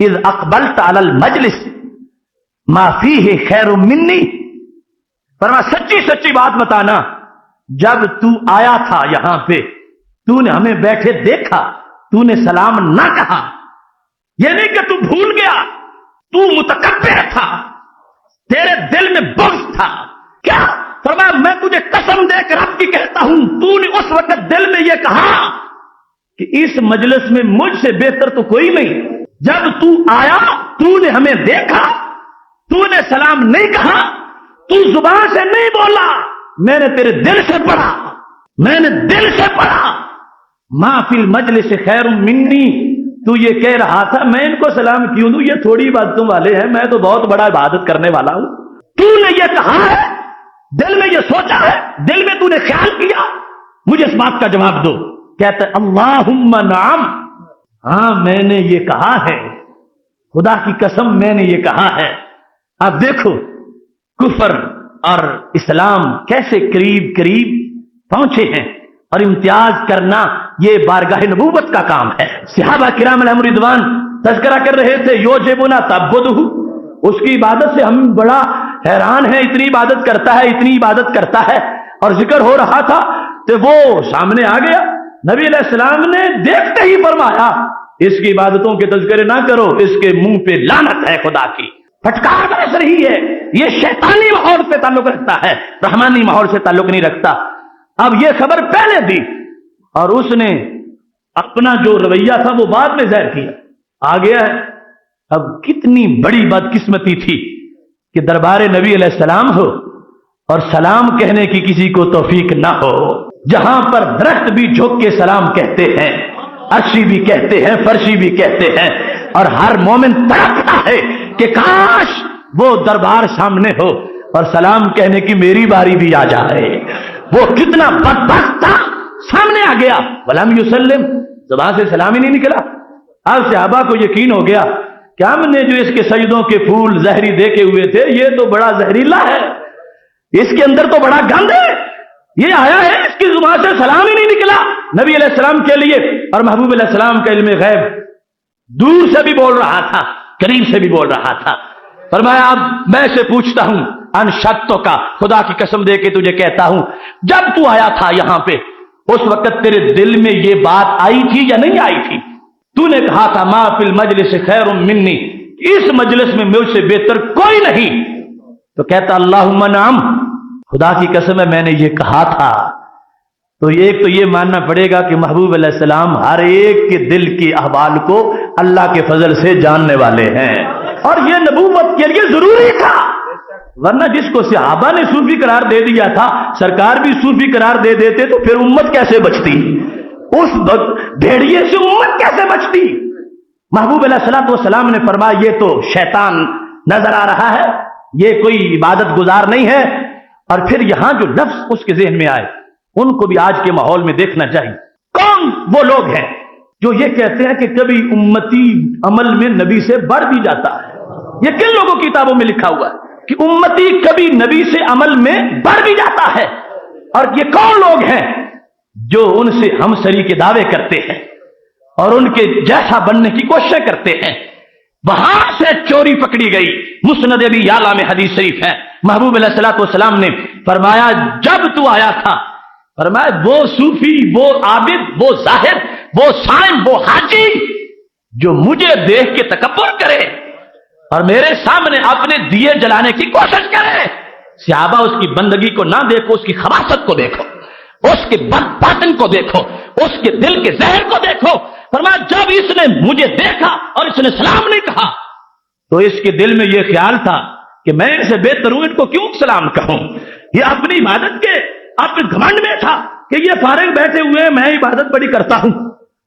Speaker 2: اذ اقبلت علی المجلس ما فیہ خیر منی. فرمایا سچی سچی بات بتانا، جب تو آیا تھا یہاں پہ تو نے ہمیں بیٹھے دیکھا، تو نے سلام نہ کہا. یہ نہیں کہ تو بھول گیا، تو متکبر تھا، تیرے دل میں بغض تھا. کیا؟ فرمایا میں تجھے قسم دے کر رب کی کہتا ہوں تو نے اس وقت دل میں یہ کہا کہ اس مجلس میں مجھ سے بہتر تو کوئی نہیں. جب تو آیا تو نے ہمیں دیکھا، تو نے سلام نہیں کہا، تو زبان سے نہیں بولا، میں نے تیرے دل سے پڑھا، میں نے دل سے پڑھا. ما فی المجلس خیر منی. تو یہ کہہ رہا تھا میں ان کو سلام کیوں دوں، یہ تھوڑی عبادتوں والے ہیں، میں تو بہت بڑا عبادت کرنے والا ہوں. تو نے یہ کہا ہے، دل میں یہ سوچا ہے، دل میں تو نے خیال کیا، مجھے اس بات کا جواب دو. کہتے اللہم نعم، ہاں میں نے یہ کہا ہے، خدا کی قسم میں نے یہ کہا ہے. اب دیکھو کفر اور اسلام کیسے قریب قریب پہنچے ہیں، اور امتیاز کرنا یہ بارگاہ نبوت کا کام ہے. صحابہ کرام علیہم رضوان تذکرہ کر رہے تھے یوجبنا تعبدہ، اس کی عبادت سے ہم بڑا حیران ہیں، اتنی عبادت کرتا ہے، اتنی عبادت کرتا ہے. اور ذکر ہو رہا تھا تو وہ سامنے آ گیا. نبی علیہ السلام نے دیکھتے ہی فرمایا اس کی عبادتوں کے تذکرے نہ کرو، اس کے منہ پہ لعنت ہے خدا کی. پھٹکار برس رہی ہے. یہ شیطانی ماحول سے تعلق رکھتا ہے، رحمانی ماحول سے تعلق نہیں رکھتا. اب یہ خبر پہلے دی اور اس نے اپنا جو رویہ تھا وہ بعد میں ظاہر کیا. آ گیا ہے. اب کتنی بڑی بدقسمتی تھی کہ دربار نبی علیہ السلام ہو اور سلام کہنے کی کسی کو توفیق نہ ہو. جہاں پر درخت بھی جھک کے سلام کہتے ہیں، عرشی بھی کہتے ہیں، فرشی بھی کہتے ہیں، اور ہر مومن تڑپتا ہے کہ کاش وہ دربار سامنے ہو اور سلام کہنے کی میری باری بھی آ جائے. وہ کتنا بدبخت تھا، سامنے آ گیا ولم یسلم، زبان سے سلام ہی نہیں نکلا. اب صحابہ کو یقین ہو گیا کہ ہم نے جو اس کے سجدوں کے پھول زہری دیکھے ہوئے تھے یہ تو بڑا زہریلا ہے، اس کے اندر تو بڑا گند ہے. یہ آیا ہے اس کی زبان سے سلام ہی نہیں نکلا نبی علیہ السلام کے لیے. اور محبوب علیہ السلام کا علم غیب دور سے بھی بول رہا تھا، قریب سے بھی بول رہا تھا. فرمایا اب میں سے پوچھتا ہوں ان شتوں کا، خدا کی قسم دے کے تجھے کہتا ہوں جب تو آیا تھا یہاں پہ اس وقت تیرے دل میں یہ بات آئی تھی یا نہیں آئی تھی؟ تو نے کہا تھا ما فی المجلس خیر منی، اس مجلس میں مجھ سے بہتر کوئی نہیں. تو کہتا اللہم نعم، خدا کی قسم ہے میں نے یہ کہا تھا. تو ایک تو یہ ماننا پڑے گا کہ محبوب علیہ السلام ہر ایک کے دل کے احوال کو اللہ کے فضل سے جاننے والے ہیں، اور یہ نبوت کے لیے ضروری تھا. ورنہ جس کو صحابہ نے صوفی قرار دے دیا تھا، سرکار بھی صوفی قرار دے دیتے تو پھر امت کیسے بچتی؟ اس بھیڑیے سے امت کیسے بچتی؟ محبوب علیہ السلام نے فرمایا یہ تو شیطان نظر آ رہا ہے، یہ کوئی عبادت گزار نہیں ہے. اور پھر یہاں جو لفظ اس کے ذہن میں آئے ان کو بھی آج کے ماحول میں دیکھنا چاہیے. کون وہ لوگ ہیں جو یہ کہتے ہیں کہ کبھی امتی عمل میں نبی سے بڑھ بھی جاتا ہے؟ یہ کن لوگوں کی کتابوں میں لکھا ہوا ہے کہ امتی کبھی نبی سے عمل میں بڑھ بھی جاتا ہے؟ اور یہ کون لوگ ہیں جو ان سے ہمسری کے دعوے کرتے ہیں اور ان کے جیسا بننے کی کوشش کرتے ہیں؟ وہاں سے چوری پکڑی گئی. مسند ابی یعلا میں حدیث شریف ہے، محبوب علیہ الصلوۃ والسلام نے فرمایا جب تو آیا تھا فرمایا وہ صوفی، وہ عابد، وہ زاہد، وہ سائم، وہ حاجی جو مجھے دیکھ کے تکبر کرے اور میرے سامنے اپنے دیے جلانے کی کوشش کرے، صحابہ اس کی بندگی کو نہ دیکھو، اس کی خباثت کو دیکھو، اس کے باطن کو دیکھو، اس کے دل کے زہر کو دیکھو۔ فرمایا جب اس نے مجھے دیکھا اور اس نے سلام نہیں کہا تو اس کے دل میں یہ خیال تھا کہ میں ان سے بہتر ہوں، ان کو کیوں سلام کہوں؟ یہ اپنی عبادت کے اپنے گھمنڈ میں تھا کہ یہ فارغ بیٹھے ہوئے میں عبادت بڑی کرتا ہوں۔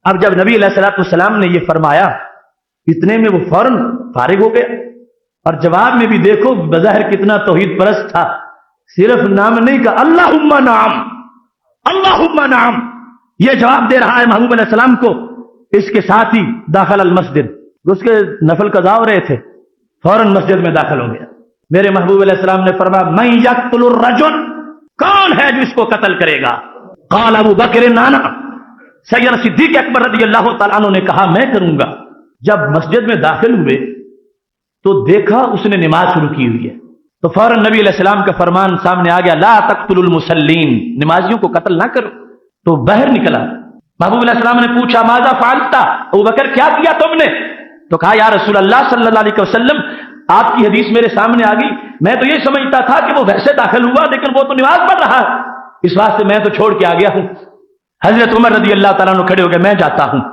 Speaker 2: اب جب نبی علیہ الصلوۃ والسلام نے یہ فرمایا، اتنے میں وہ فوراً فارغ ہو گیا، اور جواب میں بھی دیکھو بظاہر کتنا توحید پرست تھا، صرف نام نہیں کہا، اللہم نعم، اللہم نعم، یہ جواب دے رہا ہے محبوب علیہ السلام کو۔ اس کے ساتھ ہی داخل المسجد، اس کے نفل قضا ہو رہے تھے، فوراً مسجد میں داخل ہو گیا۔ میرے محبوب علیہ السلام نے فرمایا من یقتل الرجل، کون ہے جو اس کو قتل کرے گا؟ قال ابو بکر نانا، سیدنا صدیق اکبر رضی اللہ تعالیٰ عنہ نے کہا میں کروں گا۔ جب مسجد میں داخل ہوئے تو دیکھا اس نے نماز شروع کی ہوئی ہے، تو فوراً نبی علیہ السلام کا فرمان سامنے آ گیا، لا تقتلوا المصلین، نمازیوں کو قتل نہ کرو۔ تو باہر نکلا، محبوب علیہ السلام نے پوچھا ماذا فعلت، ابو بکر کیا کیا تم نے؟ تو کہا یا رسول اللہ صلی اللہ علیہ وسلم آپ کی حدیث میرے سامنے آ گئی، میں تو یہ سمجھتا تھا کہ وہ ویسے داخل ہوا لیکن وہ تو نماز پڑھ رہا ہے، اس واسطے میں تو چھوڑ کے آ گیا ہوں۔ حضرت عمر رضی اللہ تعالیٰ عنہ کھڑے ہو گئے، میں جاتا ہوں۔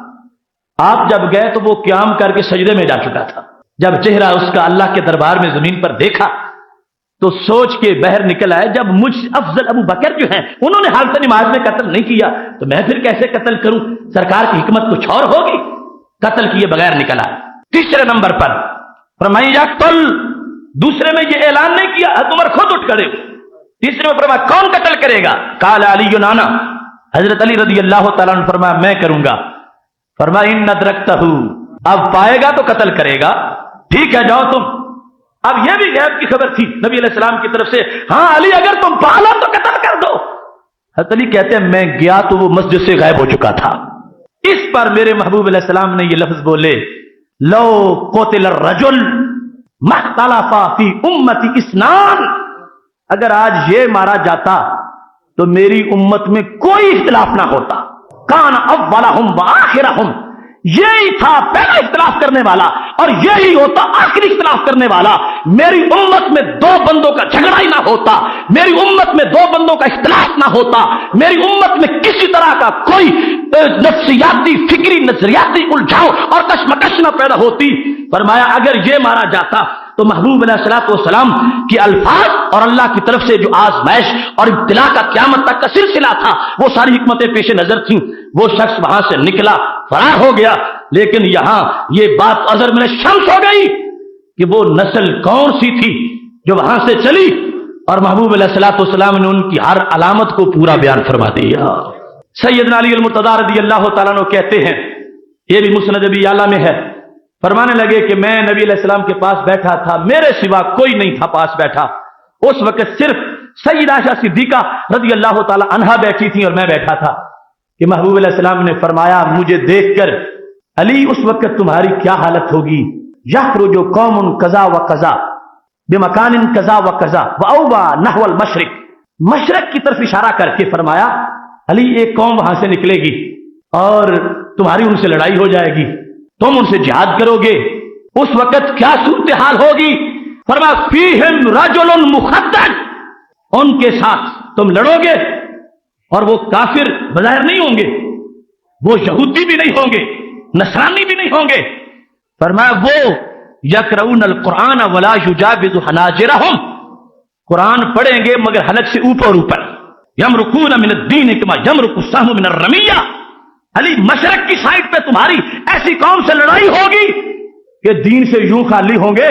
Speaker 2: آپ جب گئے تو وہ قیام کر کے سجدے میں جا چکا تھا۔ جب چہرہ اس کا اللہ کے دربار میں زمین پر دیکھا تو سوچ کے باہر نکل آئے، جب مجھ افضل ابو بکر جو ہیں انہوں نے حالت نماز میں قتل نہیں کیا تو میں پھر کیسے قتل کروں؟ سرکار کی حکمت کچھ اور ہوگی، قتل کیے بغیر نکل آئے۔ تیسرے نمبر پر فرمایا یقتل، دوسرے میں یہ اعلان نہیں کیا، عمر خود اٹھ کھڑے، تیسرے میں فرمایا کون قتل کرے گا؟ قال علی نانا، حضرت علی رضی اللہ تعالیٰ عنہ فرمایا میں کروں گا۔ فرمایا ان ادرکتہ، اب پائے گا تو قتل کرے گا، ٹھیک ہے جاؤ تم۔ اب یہ بھی غیب کی خبر تھی نبی علیہ السلام کی طرف سے، ہاں علی اگر تم پالا تو قتل کر دو۔ حضرت علی کہتے ہیں میں گیا تو وہ مسجد سے غائب ہو چکا تھا۔ اس پر میرے محبوب علیہ السلام نے یہ لفظ بولے، لو قتل الرجل ما اختلف فی امتی اثنان، اگر آج یہ مارا جاتا تو میری امت میں کوئی اختلاف نہ ہوتا، کان اولہم وآخرہم، یہی تھا پہلا اختلاف کرنے والا اور یہی ہوتا آخری اختلاف کرنے والا۔ میری امت میں دو بندوں کا جھگڑا ہی نہ ہوتا، میری امت میں دو بندوں کا اختلاف نہ ہوتا، میری امت میں کسی طرح کا کوئی نفسیاتی فکری نظریاتی الجھاؤ اور کشمکش نہ پیدا ہوتی۔ فرمایا اگر یہ مارا جاتا تو محبوب علیہ الصلوۃ والسلام کے الفاظ اور اللہ کی طرف سے جو آزمائش اور ابتلا کا قیامت تک کا سلسلہ تھا وہ ساری حکمتیں پیش نظر تھیں۔ وہ شخص وہاں سے نکلا، فرار ہو گیا، لیکن یہاں یہ بات اظہر میں شمس ہو گئی کہ وہ نسل کون سی تھی جو وہاں سے چلی، اور محبوب علیہ الصلوۃ والسلام نے ان کی ہر علامت کو پورا بیان فرما دیا۔ سیدنا علی المرتضیٰ رضی اللہ تعالیٰ عنہ کہتے ہیں، یہ بھی مسند ابی اعلیٰ میں ہے، فرمانے لگے کہ میں نبی علیہ السلام کے پاس بیٹھا تھا، میرے سوا کوئی نہیں تھا پاس بیٹھا، اس وقت صرف سیدہ عائشہ صدیقہ رضی اللہ تعالی عنہا بیٹھی تھی اور میں بیٹھا تھا کہ محبوب علیہ السلام نے فرمایا مجھے دیکھ کر علی اس وقت تمہاری کیا حالت ہوگی؟ یخرج قوم قضا و قضا بمکان قضا و قضا واوبا نحو المشرق، مشرق کی طرف اشارہ کر کے فرمایا علی ایک قوم وہاں سے نکلے گی اور تمہاری ان سے لڑائی ہو جائے گی، تم ان سے جہاد کرو گے، اس وقت کیا صورتحال ہوگی؟ فرمایا فیہم رجل مخدر، ان کے ساتھ تم لڑو گے اور وہ کافر بظاہر نہیں ہوں گے، وہ یہودی بھی نہیں ہوں گے، نصرانی بھی نہیں ہوں گے۔ فرمایا وہ یقرؤون القرآن ولا یجاوز حناجرہم، قرآن پڑھیں گے مگر حلق سے اوپر اوپر، یمرقون من الدین کما یمرق السهم من الرمیہ۔ علی مشرق کی سائڈ پہ تمہاری ایسی قوم سے لڑائی ہوگی کہ دین سے یوں خالی ہوں گے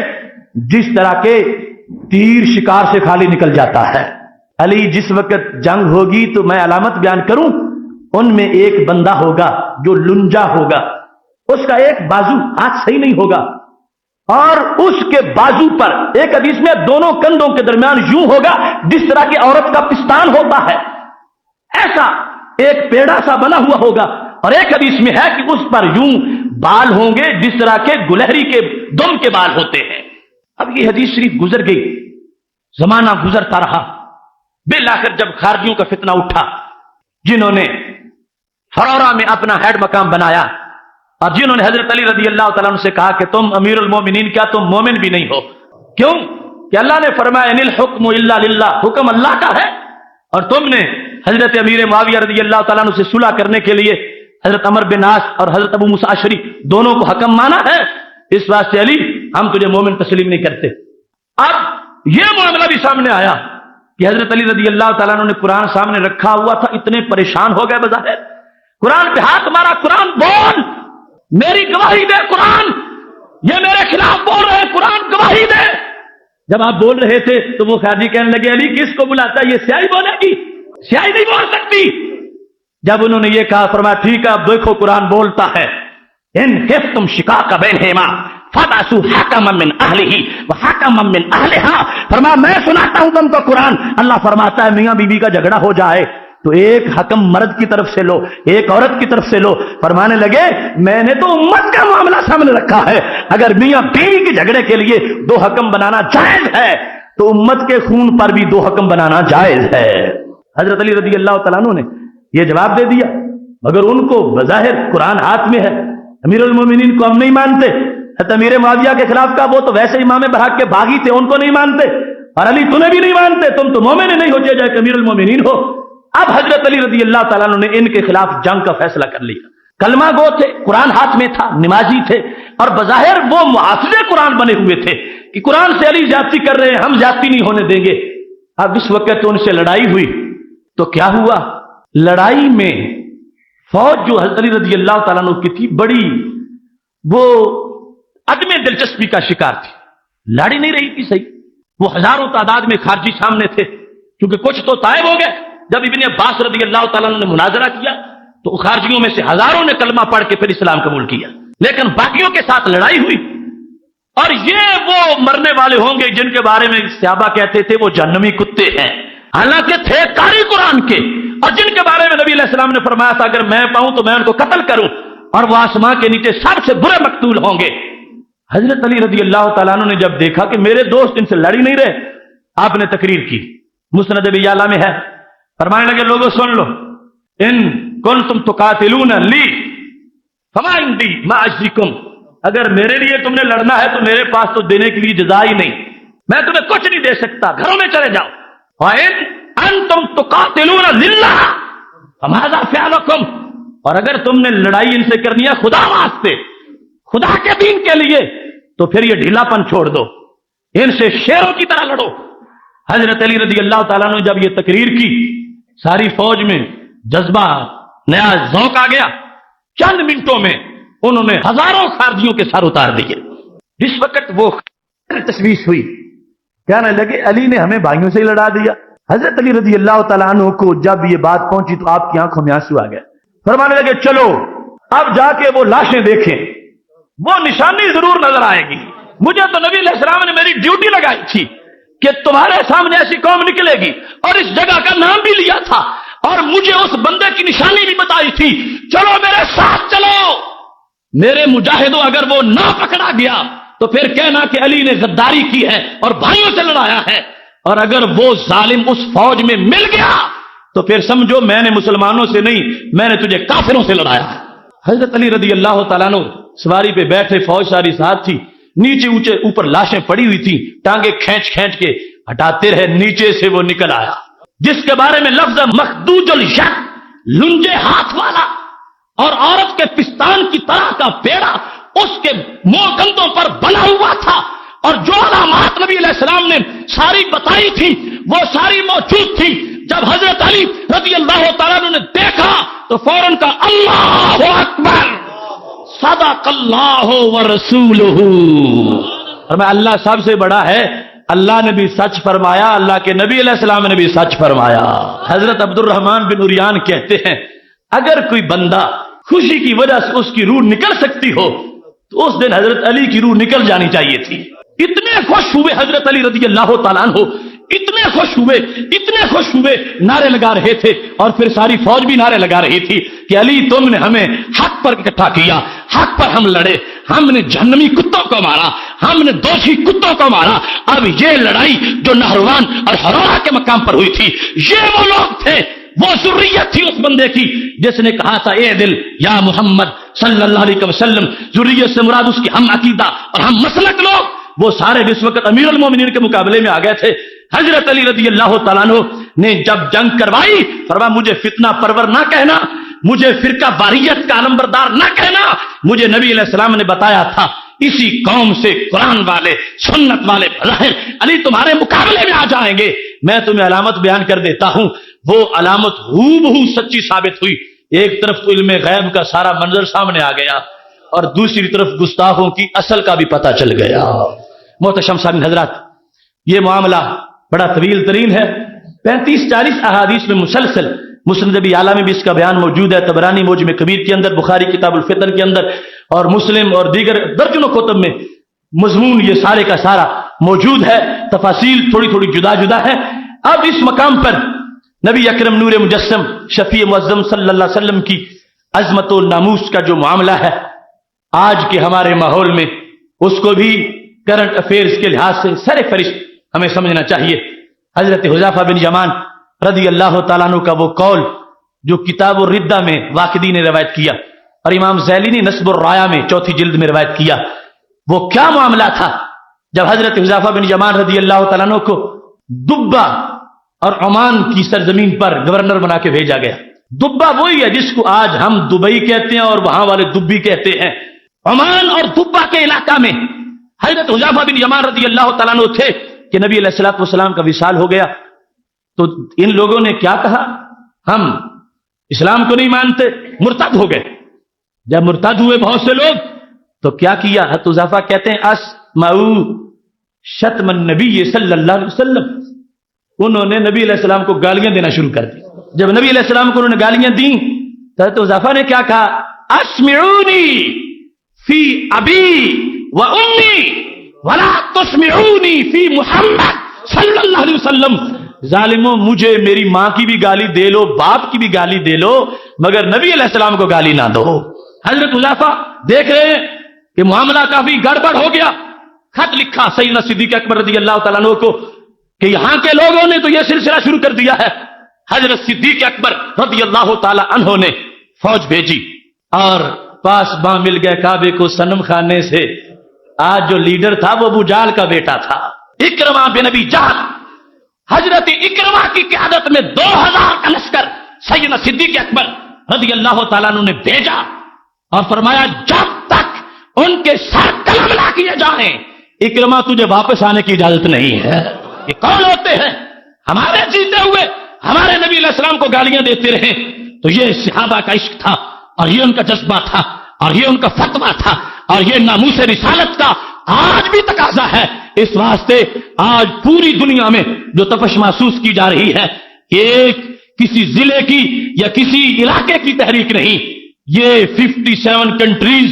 Speaker 2: جس طرح کے تیر شکار سے خالی نکل جاتا ہے۔ علی جس وقت جنگ ہوگی تو میں علامت بیان کروں، ان میں ایک بندہ ہوگا جو لنجا ہوگا، اس کا ایک بازو ہاتھ صحیح نہیں ہوگا، اور اس کے بازو پر ایک حدیث میں دونوں کندھوں کے درمیان یوں ہوگا جس طرح کی عورت کا پستان ہوتا ہے، ایسا ایک پیڑا سا بنا ہوا ہوگا، اور ایک حدیث میں ہے کہ اس پر یوں بال ہوں گے جس طرح کے گلہری کے دم کے بال ہوتے ہیں۔ اب یہ حدیث شریف گزر گئی، زمانہ گزرتا رہا، بالآخر جب خارجیوں کا فتنہ اٹھا جنہوں نے فرورا میں اپنا ہیڈ مقام بنایا اور جنہوں نے حضرت علی رضی اللہ تعالیٰ عنہ سے کہا کہ تم امیر المومنین، کیا تم مومن بھی نہیں ہو؟ کیوں کہ اللہ نے فرمایا ان الحکم الا للہ، حکم اللہ کا ہے، اور تم نے حضرت امیر معاویہ رضی اللہ تعالیٰ عنہ سے صلح کرنے کے لیے حضرت عمر بن عاص اور حضرت ابو موسیٰ اشعری دونوں کو حکم مانا ہے، اس واسطے علی ہم تجھے مومن تسلیم نہیں کرتے۔ اب یہ معاملہ بھی سامنے آیا کہ حضرت علی رضی اللہ تعالیٰ عنہ نے قرآن سامنے رکھا ہوا تھا، اتنے پریشان ہو گئے بظاہر، قرآن پہ ہاتھ مارا، قرآن بول، میری گواہی دے، قرآن یہ میرے خلاف بول رہے ہیں، قرآن گواہی دے۔ جب آپ بول رہے تھے تو وہ خارجی کہنے لگے علی کس کو بلاتا ہے، یہ سیاہی بولے گی، سیاہی نہیں بول سکتی۔ جب انہوں نے یہ کہا فرمایا ٹھیک ہے اب دیکھو قرآن بولتا ہے ان خفتم شقاق بینہما فبعثوا حکما من اہلہ وحکما من اہلہا، فرمایا میں سناتا ہوں تم کو قرآن، اللہ فرماتا ہے میاں بیوی کا جھگڑا ہو جائے تو ایک حکم مرد کی طرف سے لو، ایک عورت کی طرف سے لو۔ فرمانے لگے میں نے تو امت کا معاملہ سامنے رکھا ہے، اگر میاں بیوی کے جھگڑے کے لیے دو حکم بنانا جائز ہے تو امت کے خون پر بھی دو حکم بنانا جائز ہے۔ حضرت علی رضی اللہ تعالیٰ عنہ نے یہ جواب دے دیا، مگر ان کو بظاہر قرآن ہاتھ میں ہے، امیر المومنین کو ہم نہیں مانتے، امیر معاویہ کے خلاف کا وہ تو ویسے امام برحق کے باغی تھے، ان کو نہیں مانتے، اور علی تمہیں بھی نہیں مانتے، تم تو مومن نہیں ہو جائے کہ امیر المومنین ہو۔ اب حضرت علی رضی اللہ تعالیٰ عنہ نے ان کے خلاف جنگ کا فیصلہ کر لیا، کلمہ گو تھے، قرآن ہاتھ میں تھا، نمازی تھے، اور بظاہر وہ محافظ قرآن بنے ہوئے تھے کہ قرآن سے علی زیادتی کر رہے ہیں، ہم زیادتی نہیں ہونے دیں گے۔ اب اس وقت ان سے لڑائی ہوئی تو کیا ہوا، لڑائی میں فوج جو حضرت علی رضی اللہ تعالیٰ عنہ کی تھی بڑی وہ عدم دلچسپی کا شکار تھی، لڑی نہیں رہی تھی صحیح، وہ ہزاروں تعداد میں خارجی سامنے تھے، کیونکہ کچھ تو طائب ہو گئے۔ جب ابن عباس رضی اللہ تعالیٰ عنہ نے مناظرہ کیا تو خارجیوں میں سے ہزاروں نے کلمہ پڑھ کے پھر اسلام قبول کیا، لیکن باقیوں کے ساتھ لڑائی ہوئی، اور یہ وہ مرنے والے ہوں گے جن کے بارے میں صحابہ کہتے تھے وہ جہنمی کتے ہیں، حالانکہ تھے قاری قرآن کے، اور جن کے بارے میں نبی علیہ السلام نے فرمایا تھا اگر میں پاؤں تو میں ان کو قتل کروں، اور وہ آسمان کے نیچے سب سے برے مقتول ہوں گے۔ حضرت علی رضی اللہ تعالیٰ عنہ نے جب دیکھا کہ میرے دوست ان سے لڑی نہیں رہے، آپ نے تقریر کی، مسند ابی یعلا میں ہے، فرمانے لگے لوگوں سن لو، ان کنتم تقاتلون لی فما عندی ما اجزیکم، اگر میرے لیے تم نے لڑنا ہے تو میرے پاس تو دینے کے لیے جزا ہی نہیں، میں تمہیں کچھ نہیں دے سکتا، گھروں میں چلے جاؤ۔ وَإِنْ أَنْتُمْ تُقَاتِلُونَ لِلَّهِ فَمَاذَا فِعْلُكُمْ، اور اگر تم نے لڑائی ان سے کرنی ہے خدا واسطے، خدا کے دین کے لیے، تو پھر یہ ڈھیلا پن چھوڑ دو، ان سے شیروں کی طرح لڑو۔ حضرت علی رضی اللہ تعالیٰ نے جب یہ تقریر کی ساری فوج میں جذبہ نیا ذوق آ گیا، چند منٹوں میں انہوں نے ہزاروں خارجیوں کے سر اتار دیے۔ جس وقت وہ تشویش ہوئی، کہنے لگے علی نے ہمیں بھائیوں سے ہی لڑا دیا۔ حضرت علی رضی اللہ تعالیٰ عنہ کو جب یہ بات پہنچی تو آپ کی آنکھوں میں آنسو آ گئے، فرمانے لگے چلو اب جا کے وہ لاشیں دیکھیں، وہ نشانی ضرور نظر آئے گی، مجھے تو نبی علیہ السلام نے میری ڈیوٹی لگائی تھی کہ تمہارے سامنے ایسی قوم نکلے گی، اور اس جگہ کا نام بھی لیا تھا، اور مجھے اس بندے کی نشانی بھی بتائی تھی، چلو میرے ساتھ چلو۔ میرے مجاہدوں اگر وہ نہ پکڑا گیا تو پھر کہنا کہ علی نے غداری کی ہے اور بھائیوں سے لڑایا ہے، اور اگر وہ ظالم اس فوج میں مل گیا تو پھر سمجھو میں نے مسلمانوں سے نہیں، میں نے تجھے کافروں سے لڑایا ہے۔ حضرت علی رضی اللہ تعالیٰ عنہ سواری پہ بیٹھے، فوج ساری ساتھ تھی، نیچے اونچے اوپر لاشیں پڑی ہوئی تھی، ٹانگیں کھینچ کھینچ کے ہٹاتے رہے، نیچے سے وہ نکل آیا جس کے بارے میں لفظ مخدوج الید، لنجے ہاتھ والا، اور عورت کے پستان کی طرح کا پیڑا اس کے منہ کندھوں پر بنا ہوا تھا، اور جو علامات نبی علیہ السلام نے ساری بتائی تھی وہ ساری موجود تھی۔ جب حضرت علی رضی اللہ تعالیٰ عنہ نے دیکھا تو فوراً کا اللہ اکبر، صدق اللہ ورسولہ، اور میں اللہ سب سے بڑا ہے، اللہ نے بھی سچ فرمایا، اللہ کے نبی علیہ السلام نے بھی سچ فرمایا۔ حضرت عبد الرحمن بن عریان کہتے ہیں اگر کوئی بندہ خوشی کی وجہ سے اس کی روح نکل سکتی ہو تو اس دن حضرت علی کی روح نکل جانی چاہیے تھی۔ اتنے خوش ہوئے حضرت علی رضی اللہ تعالیٰ عنہ، اتنے خوش ہوئے، نعرے لگا رہے تھے، اور پھر ساری فوج بھی نعرے لگا رہی تھی کہ علی تم نے ہمیں حق پر اکٹھا کیا، حق پر ہم لڑے، ہم نے جہنمی کتوں کو مارا، ہم نے دوشی کتوں کو مارا۔ اب یہ لڑائی جو نہروان اور ہرورہ کے مقام پر ہوئی تھی، یہ وہ لوگ تھے وہ ذریت تھی اس بندے کی جس نے کہا تھا اے دل یا محمد صلی اللہ علیہ وسلم. ذریت سے مراد اس کی ہم عقیدہ اور ہم مسلک لوگ، وہ سارے جس وقت امیر المومنین کے مقابلے میں آ گئے تھے. حضرت علی رضی اللہ تعالیٰ عنہ نے جب جنگ کروائی فرمایا مجھے فتنہ پرور نہ کہنا، مجھے فرقہ واریت کا علمبردار نہ کہنا. مجھے نبی علیہ السلام نے بتایا تھا اسی قوم سے قرآن والے سنت والے بظاہر علی تمہارے مقابلے میں آ جائیں گے. میں تمہیں علامت بیان کر دیتا ہوں، وہ علامت ہو بہو سچی ثابت ہوئی. ایک طرف تو علم غیب کا سارا منظر سامنے آ گیا اور دوسری طرف گستاخوں کی اصل کا بھی پتہ چل گیا. محتشم سامعین حضرات، یہ معاملہ بڑا طویل ترین ہے. 35-40 احادیث میں مسلسل، مسند ابی اعلیٰ میں بھی اس کا بیان موجود ہے، طبرانی معجم کبیر کے اندر، بخاری کتاب الفتن کے اندر اور مسلم اور دیگر درجنوں کتب میں مضمون یہ سارے کا سارا موجود ہے. تفاصیل تھوڑی تھوڑی جدا جدا ہے. اب اس مقام پر نبی اکرم نور مجسم شفیع معظم صلی اللہ علیہ وسلم کی عظمت و ناموس کا جو معاملہ ہے آج کے ہمارے ماحول میں، اس کو بھی کرنٹ افیئرز کے لحاظ سے سر فہرست ہمیں سمجھنا چاہیے. حضرت حذیفہ بن یمان رضی اللہ تعالیٰ عنہ کا وہ قول جو کتاب الردہ میں واقدی نے روایت کیا اور امام ذیلی نے نصب الرایا میں 4 جلد میں روایت کیا، وہ کیا معاملہ تھا جب حضرت حذیفہ بن یمان رضی اللہ تعالیٰ عنہ کو دبا اور عمان کی سرزمین پر گورنر بنا کے بھیجا گیا. دبا وہی ہے جس کو آج ہم دبئی کہتے ہیں اور وہاں والے دبی کہتے ہیں. عمان اور دبا کے علاقہ میں حضرت حذیفہ بن یمان رضی اللہ تعالیٰ عنہ تھے کہ نبی علیہ الصلوۃ والسلام کا وصال ہو گیا. تو ان لوگوں نے کیا کہا، ہم اسلام کو نہیں مانتے، مرتد ہو گئے. جب مرتد ہوئے بہت سے لوگ تو کیا کیا، حضرت حذیفہ کہتے ہیں اسمعوا شتم النبی صلی اللہ علیہ وسلم. انہوں نے نبی علیہ السلام کو گالیاں دینا شروع کر دی. جب نبی علیہ السلام کو انہوں نے گالیاں دیں تو حضرت حذیفہ نے کیا کہا، اسمعونی فی ابی و امی ولا تسمعونی فی محمد صلی اللہ علیہ وسلم. ظالموں، مجھے میری ماں کی بھی گالی دے لو، باپ کی بھی گالی دے لو، مگر نبی علیہ السلام کو گالی نہ دو. حضرت حذیفہ دیکھ رہے ہیں کہ معاملہ کافی گڑبڑ ہو گیا. خط لکھا سیدنا صدیق اکبر رضی اللہ تعالیٰ عنہ کو کہ یہاں کے لوگوں نے تو یہ سلسلہ شروع کر دیا ہے. حضرت صدیق اکبر رضی اللہ تعالیٰ عنہ نے فوج بھیجی اور پاس باں مل گئے کعبے کو صنم خانے سے. آج جو لیڈر تھا وہ ابو جہل کا بیٹا تھا، اکرمہ بن ابی جہل. حضرت اکرمہ کی قیادت میں 2000 کا لشکر سیدنا صدیق اکبر رضی اللہ تعالیٰ عنہ نے بھیجا اور فرمایا جب تک ان کے سر قلم نہ کیے جائیں اکرمہ تجھے واپس آنے کی اجازت نہیں ہے. یہ کون ہوتے ہیں؟ ہمارے جیتے ہوئے ہمارے نبی علیہ السلام کو گالیاں دیتے رہے. تو یہ صحابہ کا عشق تھا اور یہ ان کا جذبہ تھا اور یہ ان کا فتویٰ تھا اور یہ ناموس رسالت کا آج بھی تقاضا ہے. اس واسطے آج پوری دنیا میں جو تپش محسوس کی جا رہی ہے یہ کسی ضلع کی یا کسی علاقے کی تحریک نہیں، یہ 57 کنٹریز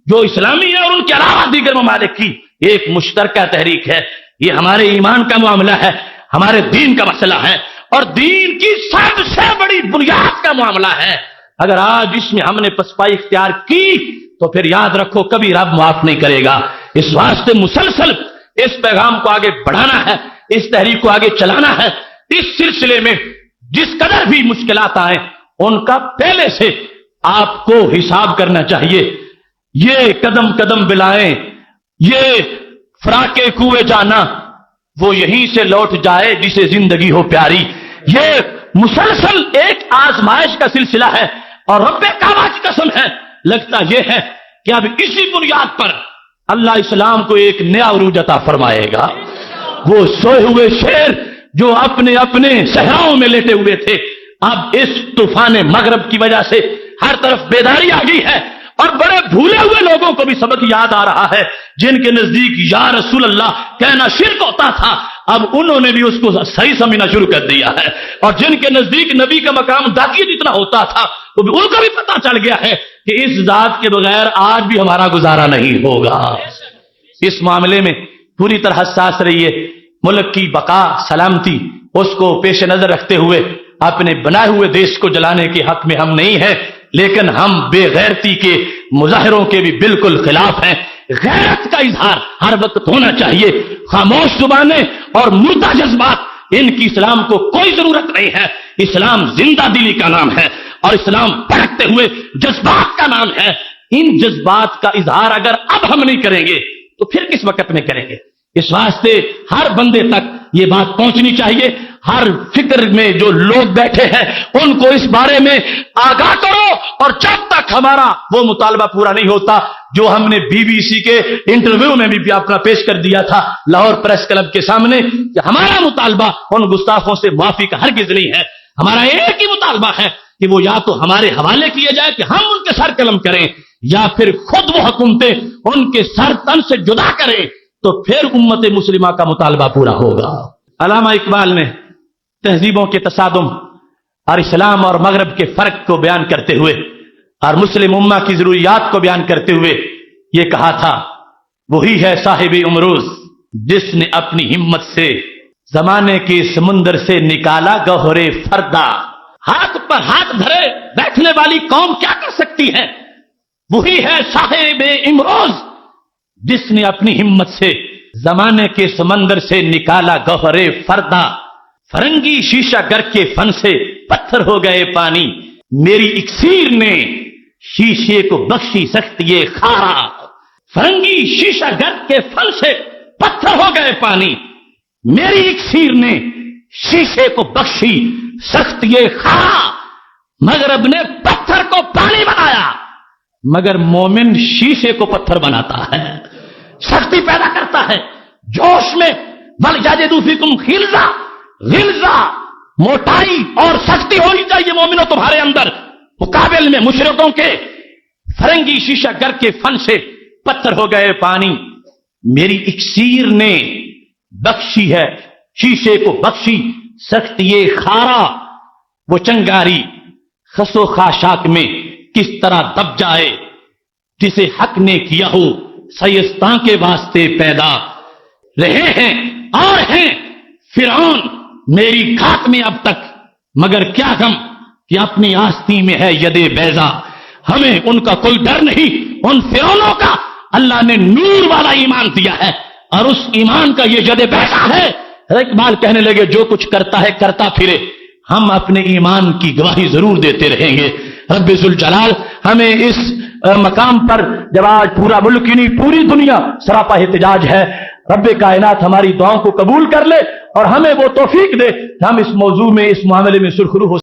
Speaker 2: جو اسلامی ہے اور ان کے علاوہ دیگر ممالک کی ایک مشترکہ تحریک ہے. یہ ہمارے ایمان کا معاملہ ہے، ہمارے دین کا مسئلہ ہے اور دین کی سب سے بڑی بنیاد کا معاملہ ہے. اگر آج اس میں ہم نے پسپائی اختیار کی تو پھر یاد رکھو کبھی رب معاف نہیں کرے گا. اس واسطے مسلسل اس پیغام کو آگے بڑھانا ہے، اس تحریک کو آگے چلانا ہے. اس سلسلے میں جس قدر بھی مشکلات آئیں ان کا پہلے سے آپ کو حساب کرنا چاہیے. یہ قدم قدم بلائیں، یہ فراقے کوئے جانا، وہ یہیں سے لوٹ جائے جسے زندگی ہو پیاری. یہ مسلسل ایک آزمائش کا سلسلہ ہے اور رب کعبہ کی قسم ہے لگتا یہ ہے کہ اب اسی بنیاد پر اللہ اسلام کو ایک نیا عروج عطا فرمائے گا. وہ سوئے ہوئے شیر جو اپنے اپنے صحراؤں میں لیٹے ہوئے تھے اب اس طوفان مغرب کی وجہ سے ہر طرف بیداری آ گئی ہے اور بڑے بھولے ہوئے لوگوں کو بھی سبق یاد آ رہا ہے جن کے نزدیک یا رسول اللہ کہنا شرک ہوتا تھا اب انہوں نے بھی اس کو صحیح سمجھنا شروع کر دیا ہے اور جن کے نزدیک نبی کا مقام داخیہ جتنا ہوتا تھا ان کو بھی پتا چل گیا ہے کہ اس ذات کے بغیر آج بھی ہمارا گزارا نہیں ہوگا. اس معاملے میں پوری طرح حساس رہیے. ملک کی بقا سلامتی اس کو پیش نظر رکھتے ہوئے اپنے بنائے ہوئے دیش کو جلانے کے حق میں ہم نہیں ہیں، لیکن ہم بے غیرتی کے مظاہروں کے بھی بالکل خلاف ہیں. غیرت کا اظہار ہر وقت ہونا چاہیے. خاموش زبانیں اور مردہ جذبات ان کی اسلام کو کوئی ضرورت نہیں ہے. اسلام زندہ دلی کا نام ہے اور اسلام بڑھتے ہوئے جذبات کا نام ہے. ان جذبات کا اظہار اگر اب ہم نہیں کریں گے تو پھر کس وقت میں کریں گے؟ اس واسطے ہر بندے تک یہ بات پہنچنی چاہیے. ہر فکر میں جو لوگ بیٹھے ہیں ان کو اس بارے میں آگاہ کرو. اور جب تک ہمارا وہ مطالبہ پورا نہیں ہوتا جو ہم نے BBC کے انٹرویو میں بھی اپنا پیش کر دیا تھا لاہور پریس کلب کے سامنے کہ ہمارا مطالبہ ان گستاخوں سے معافی کا ہرگز نہیں ہے. ہمارا ایک ہی مطالبہ ہے کہ وہ یا تو ہمارے حوالے کیے جائے کہ ہم ان کے سر قلم کریں یا پھر خود وہ حکومتیں ان کے سر تن سے جدا کریں تو پھر امت مسلمہ کا مطالبہ پورا ہوگا. علامہ اقبال نے تہذیبوں کے تصادم اور اسلام اور مغرب کے فرق کو بیان کرتے ہوئے اور مسلم امہ کی ضروریات کو بیان کرتے ہوئے یہ کہا تھا، وہی ہے صاحب امروز جس نے اپنی ہمت سے زمانے کے سمندر سے نکالا گوہر فردا. ہاتھ پر ہاتھ دھرے بیٹھنے والی قوم کیا کر سکتی ہے؟ وہی ہے صاحب امروز جس نے اپنی ہمت سے زمانے کے سمندر سے نکالا گوہر فردا. فرنگی شیشہ گر کے فن سے پتھر ہو گئے پانی، میری اکسیر نے شیشے کو بخشی سختی خارا. فرنگی شیشہ گر کے فن سے پتھر ہو گئے پانی، میری اکسیر نے شیشے کو بخشی سختی خارا. مغرب نے پتھر کو پانی بنایا مگر مومن شیشے کو پتھر بناتا ہے، سختی پیدا کرتا ہے جوش میں. بل یجدوا فیکم غلظہ، موٹائی اور سختی ہونی چاہیے مومنوں تمہارے اندر مقابل میں مشرکوں کے. فرنگی شیشہ گر کے فن سے پتھر ہو گئے پانی، میری اکسیر نے بخشی ہے شیشے کو بخشی سختی خارا. وہ چنگاری خس و خاشاک میں کس طرح دب جائے جسے حق نے کیا ہو سیستان کے واسطے پیدا. رہے ہیں اور ہیں فرعون میری خاک میں اب تک، مگر کیا غم کہ اپنی آستی میں ہے ید بیضا. ہمیں ان کا کوئی ڈر نہیں، ان فرعونوں کا. اللہ نے نور والا ایمان دیا ہے اور اس ایمان کا یہ ید بیضا ہے. اقبال کہنے لگے جو کچھ کرتا ہے کرتا پھرے، ہم اپنے ایمان کی گواہی ضرور دیتے رہیں گے. رب ذوالجلال ہمیں اس مقام پر جب آج پورا ملک ہی نہیں پوری دنیا سراپا احتجاج ہے، رب کائنات ہماری دعاؤں کو قبول کر لے اور ہمیں وہ توفیق دے کہ ہم اس موضوع میں اس معاملے میں سرخرو ہو